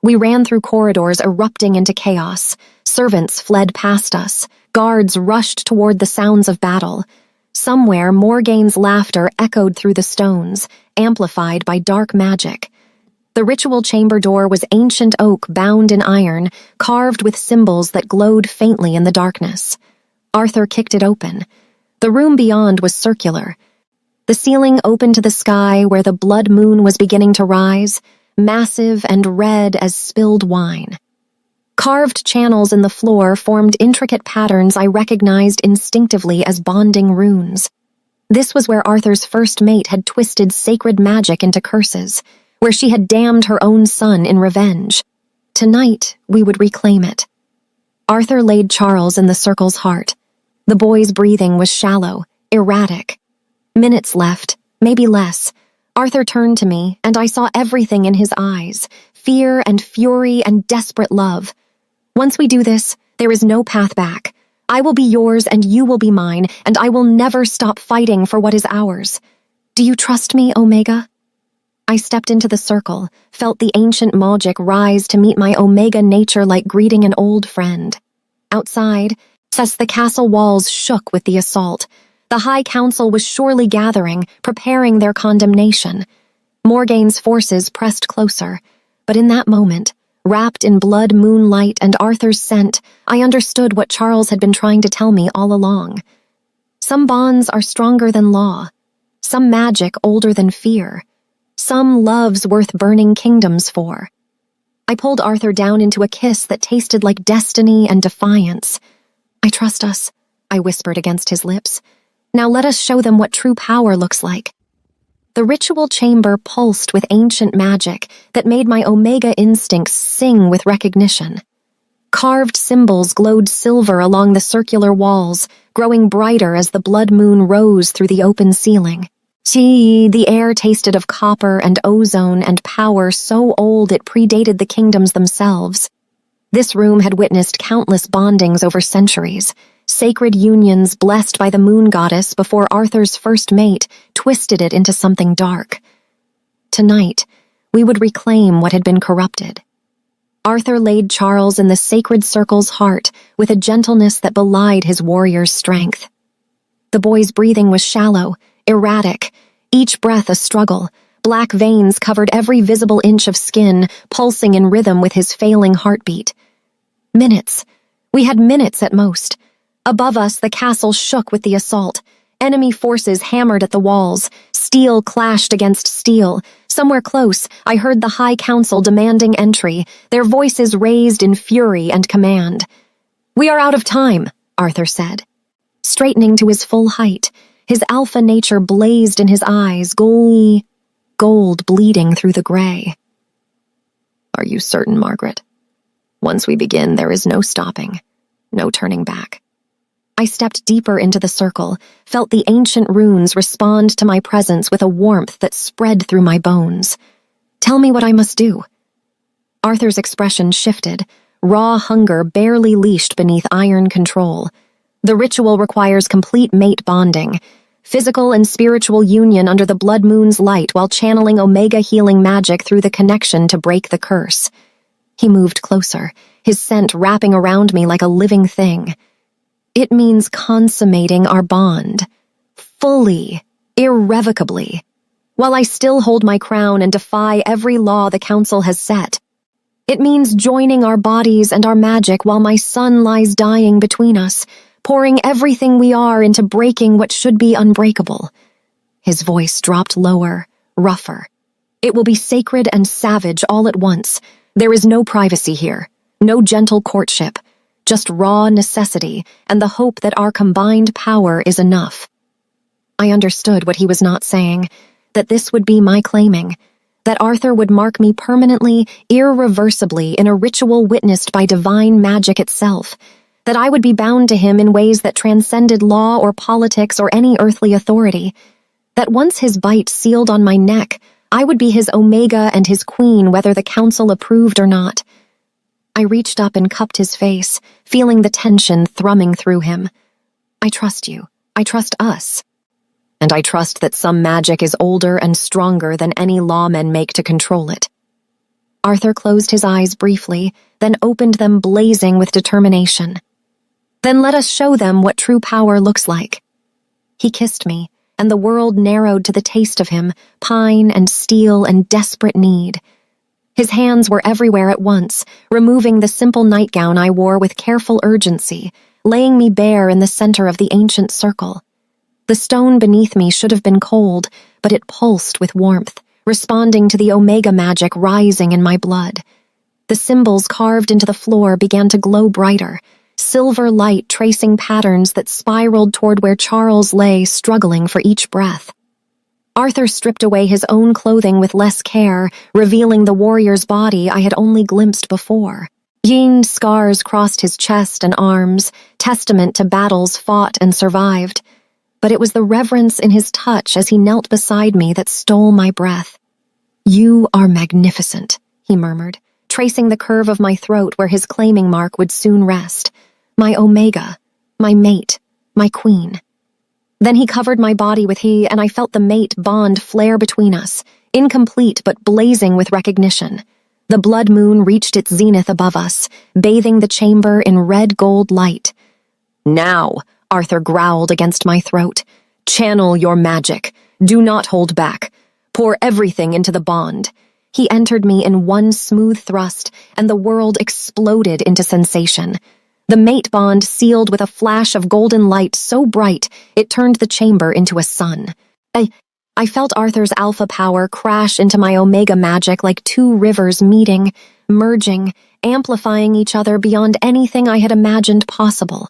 We ran through corridors erupting into chaos. Servants fled past us. Guards rushed toward the sounds of battle. Somewhere, Morgaine's laughter echoed through the stones, amplified by dark magic. The ritual chamber door was ancient oak bound in iron, carved with symbols that glowed faintly in the darkness. Arthur kicked it open. The room beyond was circular. The ceiling opened to the sky where the blood moon was beginning to rise, massive and red as spilled wine. Carved channels in the floor formed intricate patterns I recognized instinctively as bonding runes. This was where Arthur's first mate had twisted sacred magic into curses, where she had damned her own son in revenge. Tonight, we would reclaim it. Arthur laid Charles in the circle's heart. The boy's breathing was shallow, erratic. Minutes left, maybe less. Arthur turned to me, and I saw everything in his eyes, fear and fury and desperate love. "Once we do this, there is no path back. I will be yours and you will be mine, and I will never stop fighting for what is ours. Do you trust me, Omega?" I stepped into the circle, felt the ancient magic rise to meet my Omega nature like greeting an old friend. Outside, as the castle walls shook with the assault, the High Council was surely gathering, preparing their condemnation. Morgaine's forces pressed closer, but in that moment, wrapped in blood moonlight and Arthur's scent, I understood what Charles had been trying to tell me all along. Some bonds are stronger than law, some magic older than fear, some loves worth burning kingdoms for. I pulled Arthur down into a kiss that tasted like destiny and defiance. "I trust us," I whispered against his lips. "Now let us show them what true power looks like." The ritual chamber pulsed with ancient magic that made my Omega instincts sing with recognition. Carved symbols glowed silver along the circular walls, growing brighter as the blood moon rose through the open ceiling. Gee, the air tasted of copper and ozone and power so old it predated the kingdoms themselves. This room had witnessed countless bondings over centuries, sacred unions blessed by the moon goddess before Arthur's first mate twisted it into something dark. Tonight, we would reclaim what had been corrupted. Arthur laid Charles in the sacred circle's heart with a gentleness that belied his warrior's strength. The boy's breathing was shallow, erratic, each breath a struggle, Black veins covered every visible inch of skin, pulsing in rhythm with his failing heartbeat. Minutes. We had minutes at most. Above us, the castle shook with the assault. Enemy forces hammered at the walls. Steel clashed against steel. Somewhere close, I heard the High Council demanding entry, their voices raised in fury and command. "We are out of time," Arthur said. Straightening to his full height, his alpha nature blazed in his eyes, gold bleeding through the gray. "Are you certain, Margaret? Once we begin, there is no stopping, no turning back." I stepped deeper into the circle, felt the ancient runes respond to my presence with a warmth that spread through my bones. "Tell me what I must do." Arthur's expression shifted, raw hunger barely leashed beneath iron control. The ritual requires complete mate bonding, physical and spiritual union under the blood moon's light while channeling Omega healing magic through the connection to break the curse. He moved closer, his scent wrapping around me like a living thing. "It means consummating our bond. Fully, irrevocably. While I still hold my crown and defy every law the Council has set. It means joining our bodies and our magic while my son lies dying between us, pouring everything we are into breaking what should be unbreakable." His voice dropped lower, rougher. "It will be sacred and savage all at once. There is no privacy here, no gentle courtship. Just raw necessity and the hope that our combined power is enough." I understood what he was not saying, that this would be my claiming, that Arthur would mark me permanently, irreversibly in a ritual witnessed by divine magic itself, that I would be bound to him in ways that transcended law or politics or any earthly authority, that once his bite sealed on my neck, I would be his Omega and his queen whether the Council approved or not. I reached up and cupped his face, feeling the tension thrumming through him. "I trust you. I trust us. And I trust that some magic is older and stronger than any lawmen make to control it." Arthur closed his eyes briefly, then opened them blazing with determination. "Then let us show them what true power looks like." He kissed me, and the world narrowed to the taste of him, pine and steel and desperate need. His hands were everywhere at once, removing the simple nightgown I wore with careful urgency, laying me bare in the center of the ancient circle. The stone beneath me should have been cold, but it pulsed with warmth, responding to the Omega magic rising in my blood. The symbols carved into the floor began to glow brighter, silver light tracing patterns that spiraled toward where Charles lay, struggling for each breath. Arthur stripped away his own clothing with less care, revealing the warrior's body I had only glimpsed before. Yin scars crossed his chest and arms, testament to battles fought and survived. But it was the reverence in his touch as he knelt beside me that stole my breath. "You are magnificent," he murmured, tracing the curve of my throat where his claiming mark would soon rest. "My Omega, my mate, my queen." Then he covered my body with he, and I felt the mate bond flare between us, incomplete but blazing with recognition. The blood moon reached its zenith above us, bathing the chamber in red gold light. "Now," Arthur growled against my throat, "channel your magic. Do not hold back. Pour everything into the bond." He entered me in one smooth thrust, and the world exploded into sensation. The mate bond sealed with a flash of golden light so bright it turned the chamber into a sun. I felt Arthur's alpha power crash into my Omega magic like two rivers meeting, merging, amplifying each other beyond anything I had imagined possible.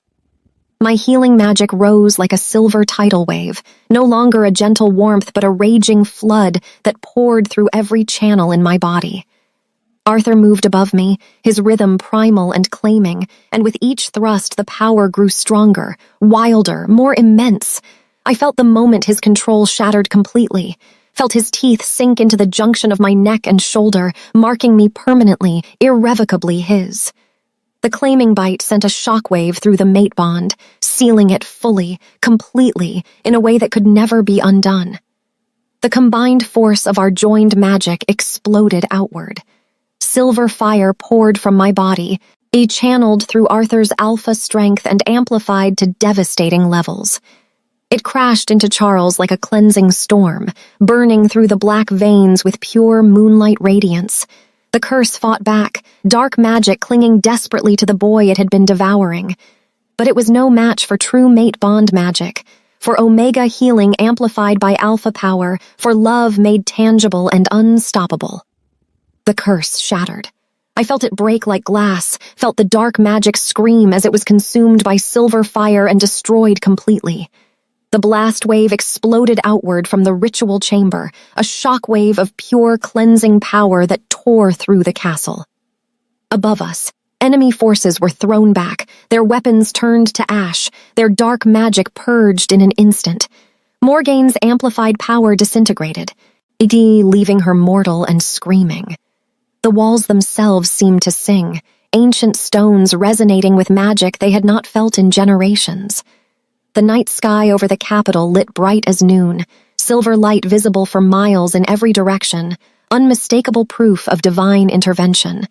My healing magic rose like a silver tidal wave, no longer a gentle warmth but a raging flood that poured through every channel in my body. Arthur moved above me, his rhythm primal and claiming, and with each thrust the power grew stronger, wilder, more immense. I felt the moment his control shattered completely, felt his teeth sink into the junction of my neck and shoulder, marking me permanently, irrevocably his. The claiming bite sent a shockwave through the mate bond, sealing it fully, completely, in a way that could never be undone. The combined force of our joined magic exploded outward. Silver fire poured from my body, channeled through Arthur's alpha strength and amplified to devastating levels. It crashed into Charles like a cleansing storm, burning through the black veins with pure moonlight radiance. The curse fought back, dark magic clinging desperately to the boy it had been devouring. But it was no match for true mate bond magic, for Omega healing amplified by alpha power, for love made tangible and unstoppable. The curse shattered. I felt it break like glass, felt the dark magic scream as it was consumed by silver fire and destroyed completely. The blast wave exploded outward from the ritual chamber, a shock wave of pure cleansing power that tore through the castle. Above us, enemy forces were thrown back, their weapons turned to ash, their dark magic purged in an instant. Morgaine's amplified power disintegrated, Edie leaving her mortal and screaming. The walls themselves seemed to sing, ancient stones resonating with magic they had not felt in generations. The night sky over the capital lit bright as noon, silver light visible for miles in every direction, unmistakable proof of divine intervention.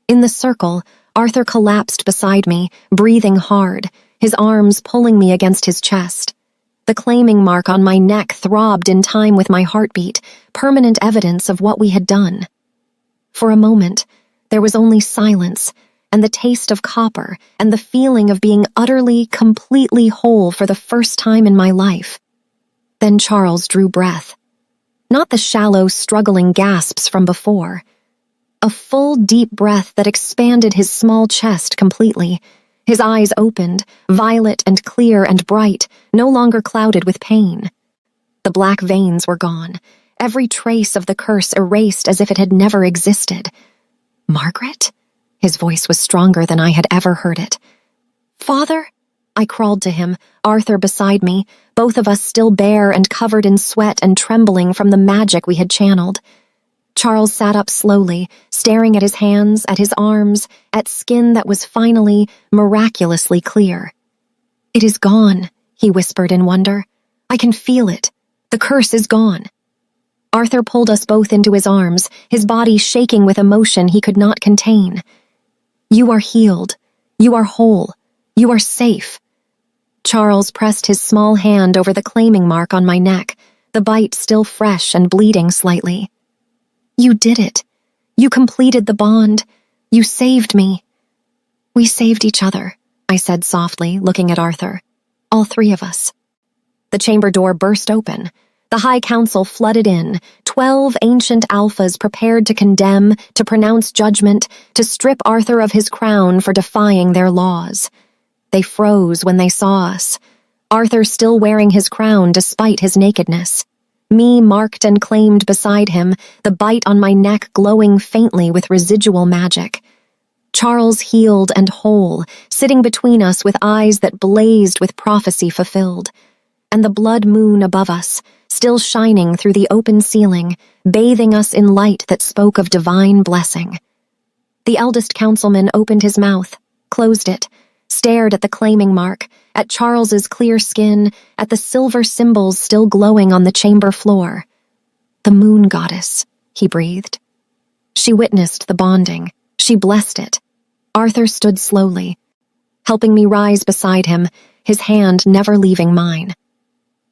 In the circle, Arthur collapsed beside me, breathing hard, his arms pulling me against his chest. The claiming mark on my neck throbbed in time with my heartbeat, permanent evidence of what we had done. For a moment, there was only silence, and the taste of copper, and the feeling of being utterly, completely whole for the first time in my life. Then Charles drew breath. Not the shallow, struggling gasps from before. A full, deep breath that expanded his small chest completely. His eyes opened, violet and clear and bright, no longer clouded with pain. The black veins were gone, every trace of the curse erased as if it had never existed. Margaret? His voice was stronger than I had ever heard it. Father? I crawled to him, Arthur beside me, both of us still bare and covered in sweat and trembling from the magic we had channeled. Charles sat up slowly, staring at his hands, at his arms, at skin that was finally, miraculously clear. "It is gone," he whispered in wonder. "I can feel it. The curse is gone." Arthur pulled us both into his arms, his body shaking with emotion he could not contain. "You are healed. You are whole. You are safe." Charles pressed his small hand over the claiming mark on my neck, the bite still fresh and bleeding slightly. "You did it. You completed the bond. You saved me." "We saved each other," I said softly, looking at Arthur. "All three of us." The chamber door burst open. The High Council flooded in, 12 ancient alphas prepared to condemn, to pronounce judgment, to strip Arthur of his crown for defying their laws. They froze when they saw us, Arthur still wearing his crown despite his nakedness. Me marked and claimed beside him, the bite on my neck glowing faintly with residual magic. Charles healed and whole, sitting between us with eyes that blazed with prophecy fulfilled. And the blood moon above us, still shining through the open ceiling, bathing us in light that spoke of divine blessing. The eldest councilman opened his mouth, closed it, stared at the claiming mark, at Charles's clear skin, at the silver symbols still glowing on the chamber floor. "The moon goddess," he breathed. She witnessed the bonding. She blessed it. Arthur stood slowly, helping me rise beside him, his hand never leaving mine.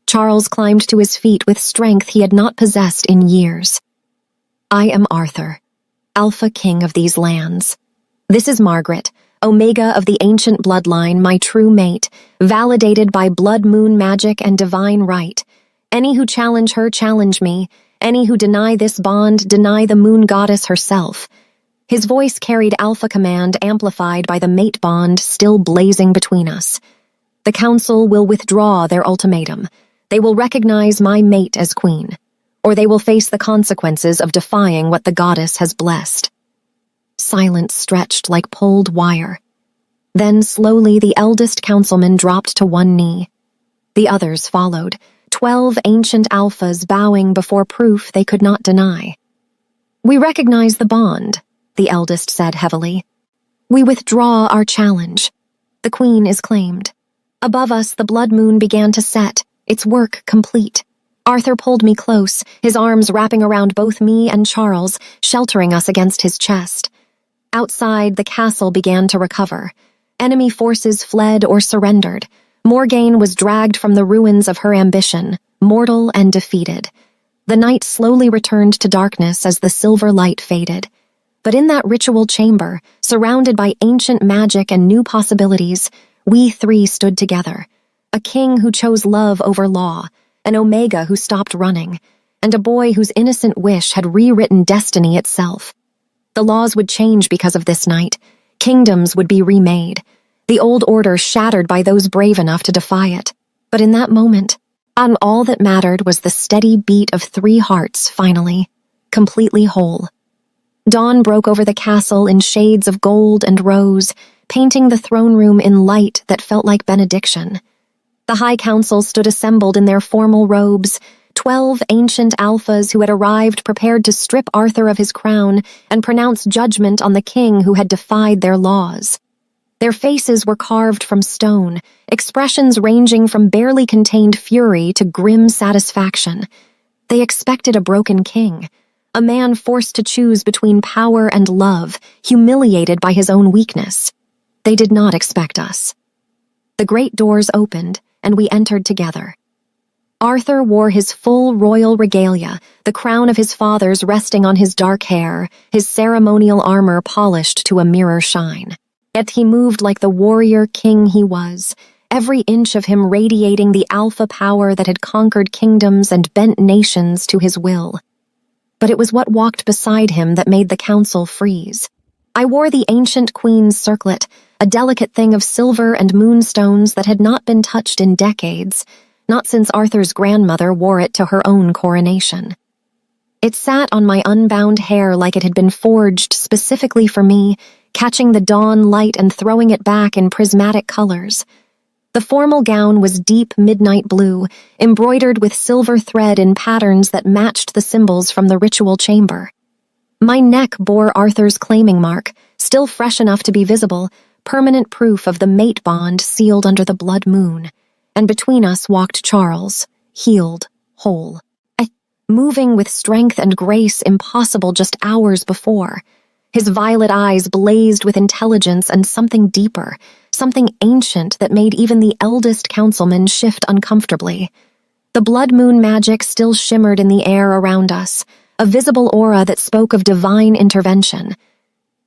Charles climbed to his feet with strength he had not possessed in years. "I am Arthur, Alpha King of these lands. This is Margaret, Omega of the ancient bloodline, my true mate, validated by blood moon magic and divine right. Any who challenge her challenge me. Any who deny this bond deny the moon goddess herself." His voice carried alpha command amplified by the mate bond still blazing between us. "The council will withdraw their ultimatum. They will recognize my mate as queen, or they will face the consequences of defying what the goddess has blessed." Silence stretched like pulled wire. Then slowly the eldest councilman dropped to one knee. The others followed, 12 ancient alphas bowing before proof they could not deny. "We recognize the bond," the eldest said heavily. "We withdraw our challenge. The queen is claimed." Above us the blood moon began to set, its work complete. Arthur pulled me close, his arms wrapping around both me and Charles, sheltering us against his chest. Outside, the castle began to recover. Enemy forces fled or surrendered. Morgaine was dragged from the ruins of her ambition, mortal and defeated. The night slowly returned to darkness as the silver light faded. But in that ritual chamber, surrounded by ancient magic and new possibilities, we three stood together. A king who chose love over law, an Omega who stopped running, and a boy whose innocent wish had rewritten destiny itself. The laws would change because of this night. Kingdoms would be remade. The old order shattered by those brave enough to defy it. But in that moment, all that mattered was the steady beat of 3 hearts finally, completely whole. Dawn broke over the castle in shades of gold and rose, painting the throne room in light that felt like benediction. The High Council stood assembled in their formal robes, 12 ancient alphas who had arrived prepared to strip Arthur of his crown and pronounce judgment on the king who had defied their laws. Their faces were carved from stone, expressions ranging from barely contained fury to grim satisfaction. They expected a broken king, a man forced to choose between power and love, humiliated by his own weakness. They did not expect us. The great doors opened, and we entered together. Arthur wore his full royal regalia, the crown of his fathers resting on his dark hair, his ceremonial armor polished to a mirror shine. Yet he moved like the warrior king he was, every inch of him radiating the alpha power that had conquered kingdoms and bent nations to his will. But it was what walked beside him that made the council freeze. I wore the ancient queen's circlet, a delicate thing of silver and moonstones that had not been touched in decades, not since Arthur's grandmother wore it to her own coronation. It sat on my unbound hair like it had been forged specifically for me, catching the dawn light and throwing it back in prismatic colors. The formal gown was deep midnight blue, embroidered with silver thread in patterns that matched the symbols from the ritual chamber. My neck bore Arthur's claiming mark, still fresh enough to be visible, permanent proof of the mate bond sealed under the blood moon. And between us walked Charles, healed, whole, moving with strength and grace impossible just hours before. His violet eyes blazed with intelligence and something deeper, something ancient that made even the eldest councilman shift uncomfortably. The blood moon magic still shimmered in the air around us, a visible aura that spoke of divine intervention.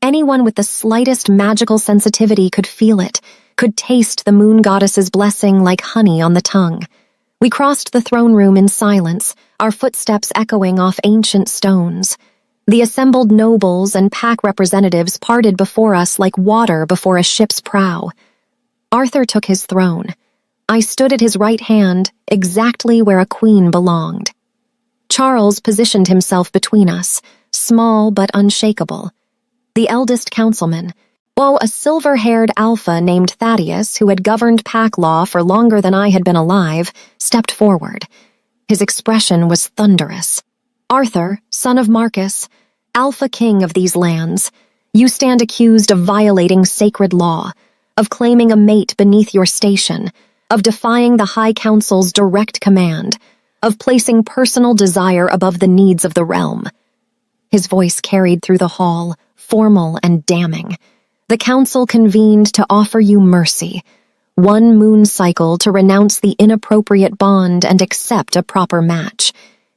Anyone with the slightest magical sensitivity could feel it, could taste the moon goddess's blessing like honey on the tongue. We crossed the throne room in silence, our footsteps echoing off ancient stones. The assembled nobles and pack representatives parted before us like water before a ship's prow. Arthur took his throne. I stood at his right hand, exactly where a queen belonged. Charles positioned himself between us, small but unshakable. The eldest councilman, a silver-haired alpha named Thaddeus, who had governed pack law for longer than I had been alive, stepped forward. His expression was thunderous. Arthur, son of Marcus, Alpha King of these lands, you stand accused of violating sacred law, of claiming a mate beneath your station, of defying the High Council's direct command, of placing personal desire above the needs of the realm. His voice carried through the hall, formal and damning. The council convened to offer you mercy, 1 moon cycle to renounce the inappropriate bond and accept a proper match.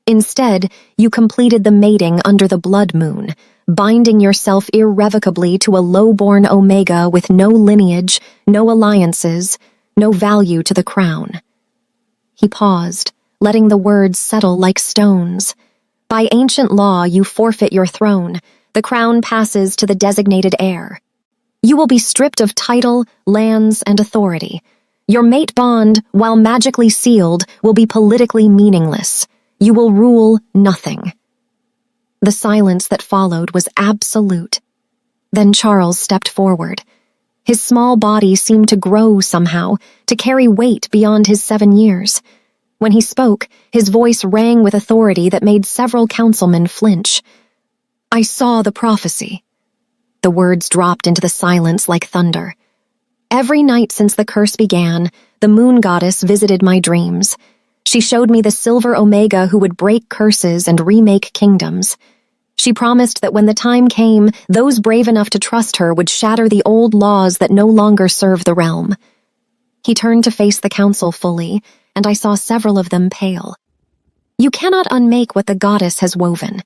Instead, you completed the mating under the blood moon, binding yourself irrevocably to a low-born Omega with no lineage, no alliances, no value to the crown. He paused, letting the words settle like stones. By ancient law, you forfeit your throne. The crown passes to the designated heir. You will be stripped of title, lands, and authority. Your mate bond, while magically sealed, will be politically meaningless. You will rule nothing. The silence that followed was absolute. Then Charles stepped forward. His small body seemed to grow somehow, to carry weight beyond his 7 years. When he spoke, his voice rang with authority that made several councilmen flinch. I saw the prophecy. The words dropped into the silence like thunder. Every night since the curse began, the moon goddess visited my dreams. She showed me the silver Omega who would break curses and remake kingdoms. She promised that when the time came, those brave enough to trust her would shatter the old laws that no longer serve the realm. He turned to face the council fully, and I saw several of them pale. You cannot unmake what the goddess has woven.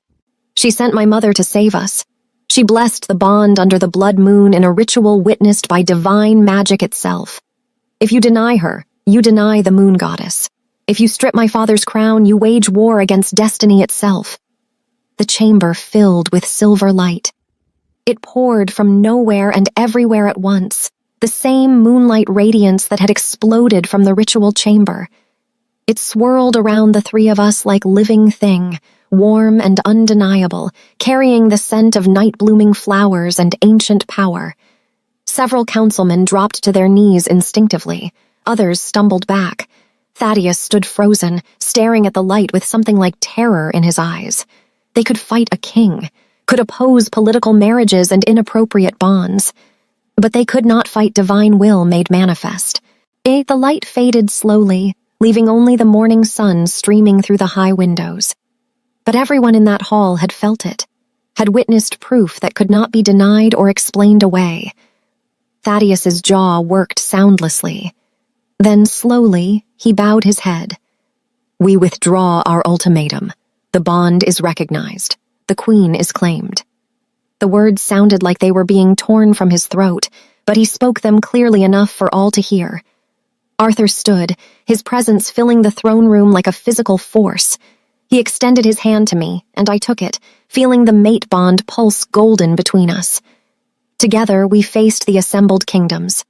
She sent my mother to save us. She blessed the bond under the blood moon in a ritual witnessed by divine magic itself. If you deny her, you deny the moon goddess. If you strip my father's crown, you wage war against destiny itself. The chamber filled with silver light. It poured from nowhere and everywhere at once, the same moonlight radiance that had exploded from the ritual chamber. It swirled around the three of us like living thing, warm and undeniable, carrying the scent of night-blooming flowers and ancient power. Several councilmen dropped to their knees instinctively. Others stumbled back. Thaddeus stood frozen, staring at the light with something like terror in his eyes. They could fight a king, could oppose political marriages and inappropriate bonds. But they could not fight divine will made manifest. The light faded slowly, leaving only the morning sun streaming through the high windows. But everyone in that hall had felt it, had witnessed proof that could not be denied or explained away. Thaddeus's jaw worked soundlessly. Then slowly, he bowed his head. We withdraw our ultimatum. The bond is recognized. The queen is claimed. The words sounded like they were being torn from his throat, but he spoke them clearly enough for all to hear. Arthur stood, his presence filling the throne room like a physical force. He extended his hand to me, and I took it, feeling the mate bond pulse golden between us. Together, we faced the assembled kingdoms.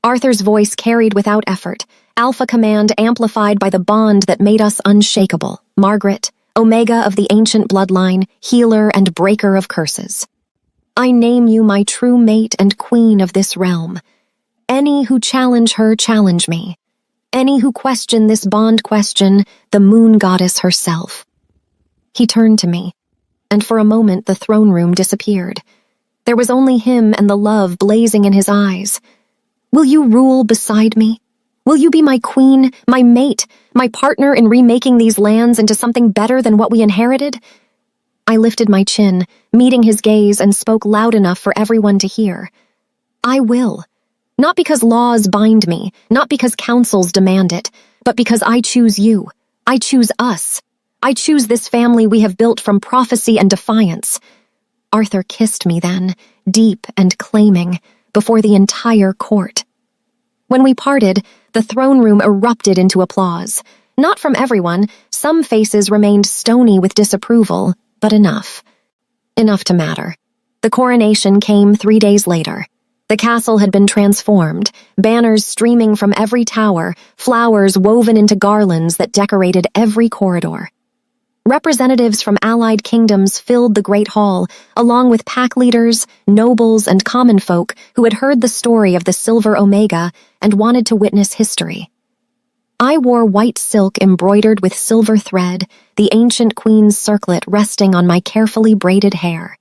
Arthur's voice carried without effort, alpha command amplified by the bond that made us unshakable. Margaret, Omega of the ancient bloodline, healer and breaker of curses. I name you my true mate and queen of this realm. Any who challenge her, challenge me. Any who question this bond question, the moon goddess herself. He turned to me, and for a moment the throne room disappeared. There was only him and the love blazing in his eyes. Will you rule beside me? Will you be my queen, my mate, my partner in remaking these lands into something better than what we inherited? I lifted my chin, meeting his gaze, and spoke loud enough for everyone to hear. I will. Not because laws bind me, not because councils demand it, but because I choose you. I choose us. I choose this family we have built from prophecy and defiance. Arthur kissed me then, deep and claiming, before the entire court. When we parted, the throne room erupted into applause. Not from everyone, some faces remained stony with disapproval, but enough. Enough to matter. The coronation came 3 days later. The castle had been transformed, banners streaming from every tower, flowers woven into garlands that decorated every corridor. Representatives from allied kingdoms filled the Great Hall, along with pack leaders, nobles, and common folk who had heard the story of the Silver Omega and wanted to witness history. I wore white silk embroidered with silver thread, the ancient queen's circlet resting on my carefully braided hair.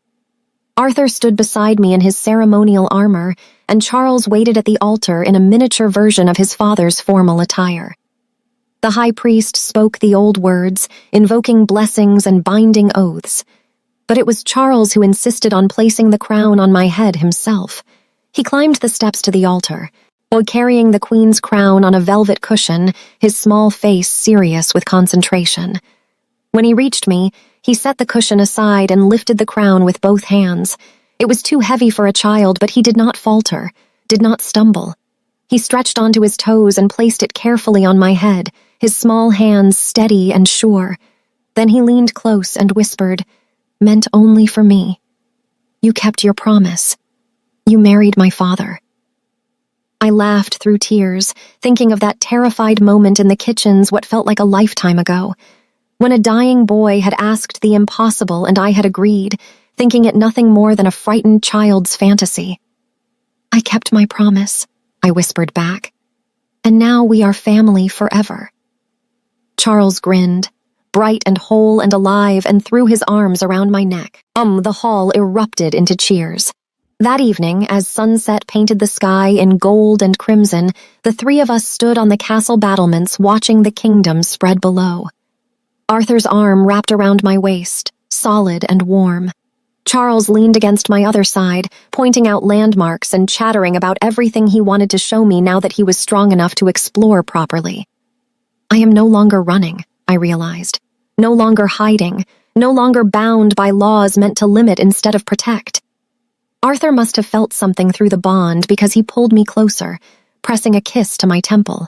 Arthur stood beside me in his ceremonial armor, and Charles waited at the altar in a miniature version of his father's formal attire. The high priest spoke the old words, invoking blessings and binding oaths. But it was Charles who insisted on placing the crown on my head himself. He climbed the steps to the altar, while carrying the queen's crown on a velvet cushion, his small face serious with concentration. When he reached me, he set the cushion aside and lifted the crown with both hands. It was too heavy for a child, but he did not falter, did not stumble. He stretched onto his toes and placed it carefully on my head, his small hands steady and sure. Then he leaned close and whispered, "Meant only for me. You kept your promise. You married my father." I laughed through tears, thinking of that terrified moment in the kitchens what felt like a lifetime ago, when a dying boy had asked the impossible and I had agreed, thinking it nothing more than a frightened child's fantasy. "I kept my promise," I whispered back, "and now we are family forever." Charles grinned, bright and whole and alive, and threw his arms around my neck. The hall erupted into cheers. That evening, as sunset painted the sky in gold and crimson, the three of us stood on the castle battlements watching the kingdom spread below. Arthur's arm wrapped around my waist, solid and warm. Charles leaned against my other side, pointing out landmarks and chattering about everything he wanted to show me now that he was strong enough to explore properly. I am no longer running, I realized. No longer hiding, no longer bound by laws meant to limit instead of protect. Arthur must have felt something through the bond because he pulled me closer, pressing a kiss to my temple.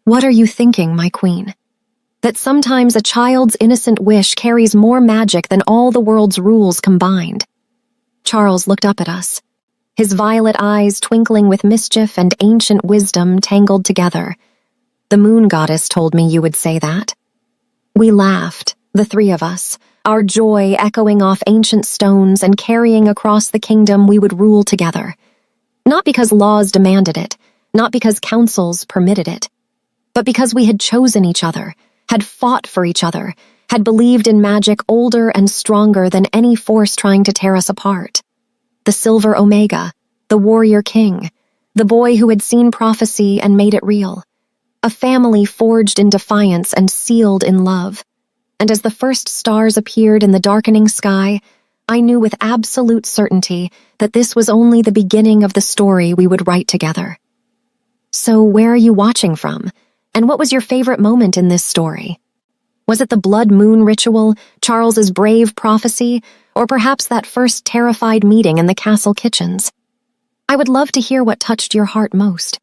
What are you thinking, my queen? That sometimes a child's innocent wish carries more magic than all the world's rules combined. Charles looked up at us, his violet eyes twinkling with mischief and ancient wisdom tangled together. The moon goddess told me you would say that. We laughed, the three of us, our joy echoing off ancient stones and carrying across the kingdom we would rule together. Not because laws demanded it, not because councils permitted it, but because we had chosen each other, had fought for each other, had believed in magic older and stronger than any force trying to tear us apart. The Silver Omega, the warrior king, the boy who had seen prophecy and made it real. A family forged in defiance and sealed in love. And as the first stars appeared in the darkening sky, I knew with absolute certainty that this was only the beginning of the story we would write together. So where are you watching from? And what was your favorite moment in this story? Was it the blood moon ritual, Charles's brave prophecy, or perhaps that first terrified meeting in the castle kitchens? I would love to hear what touched your heart most.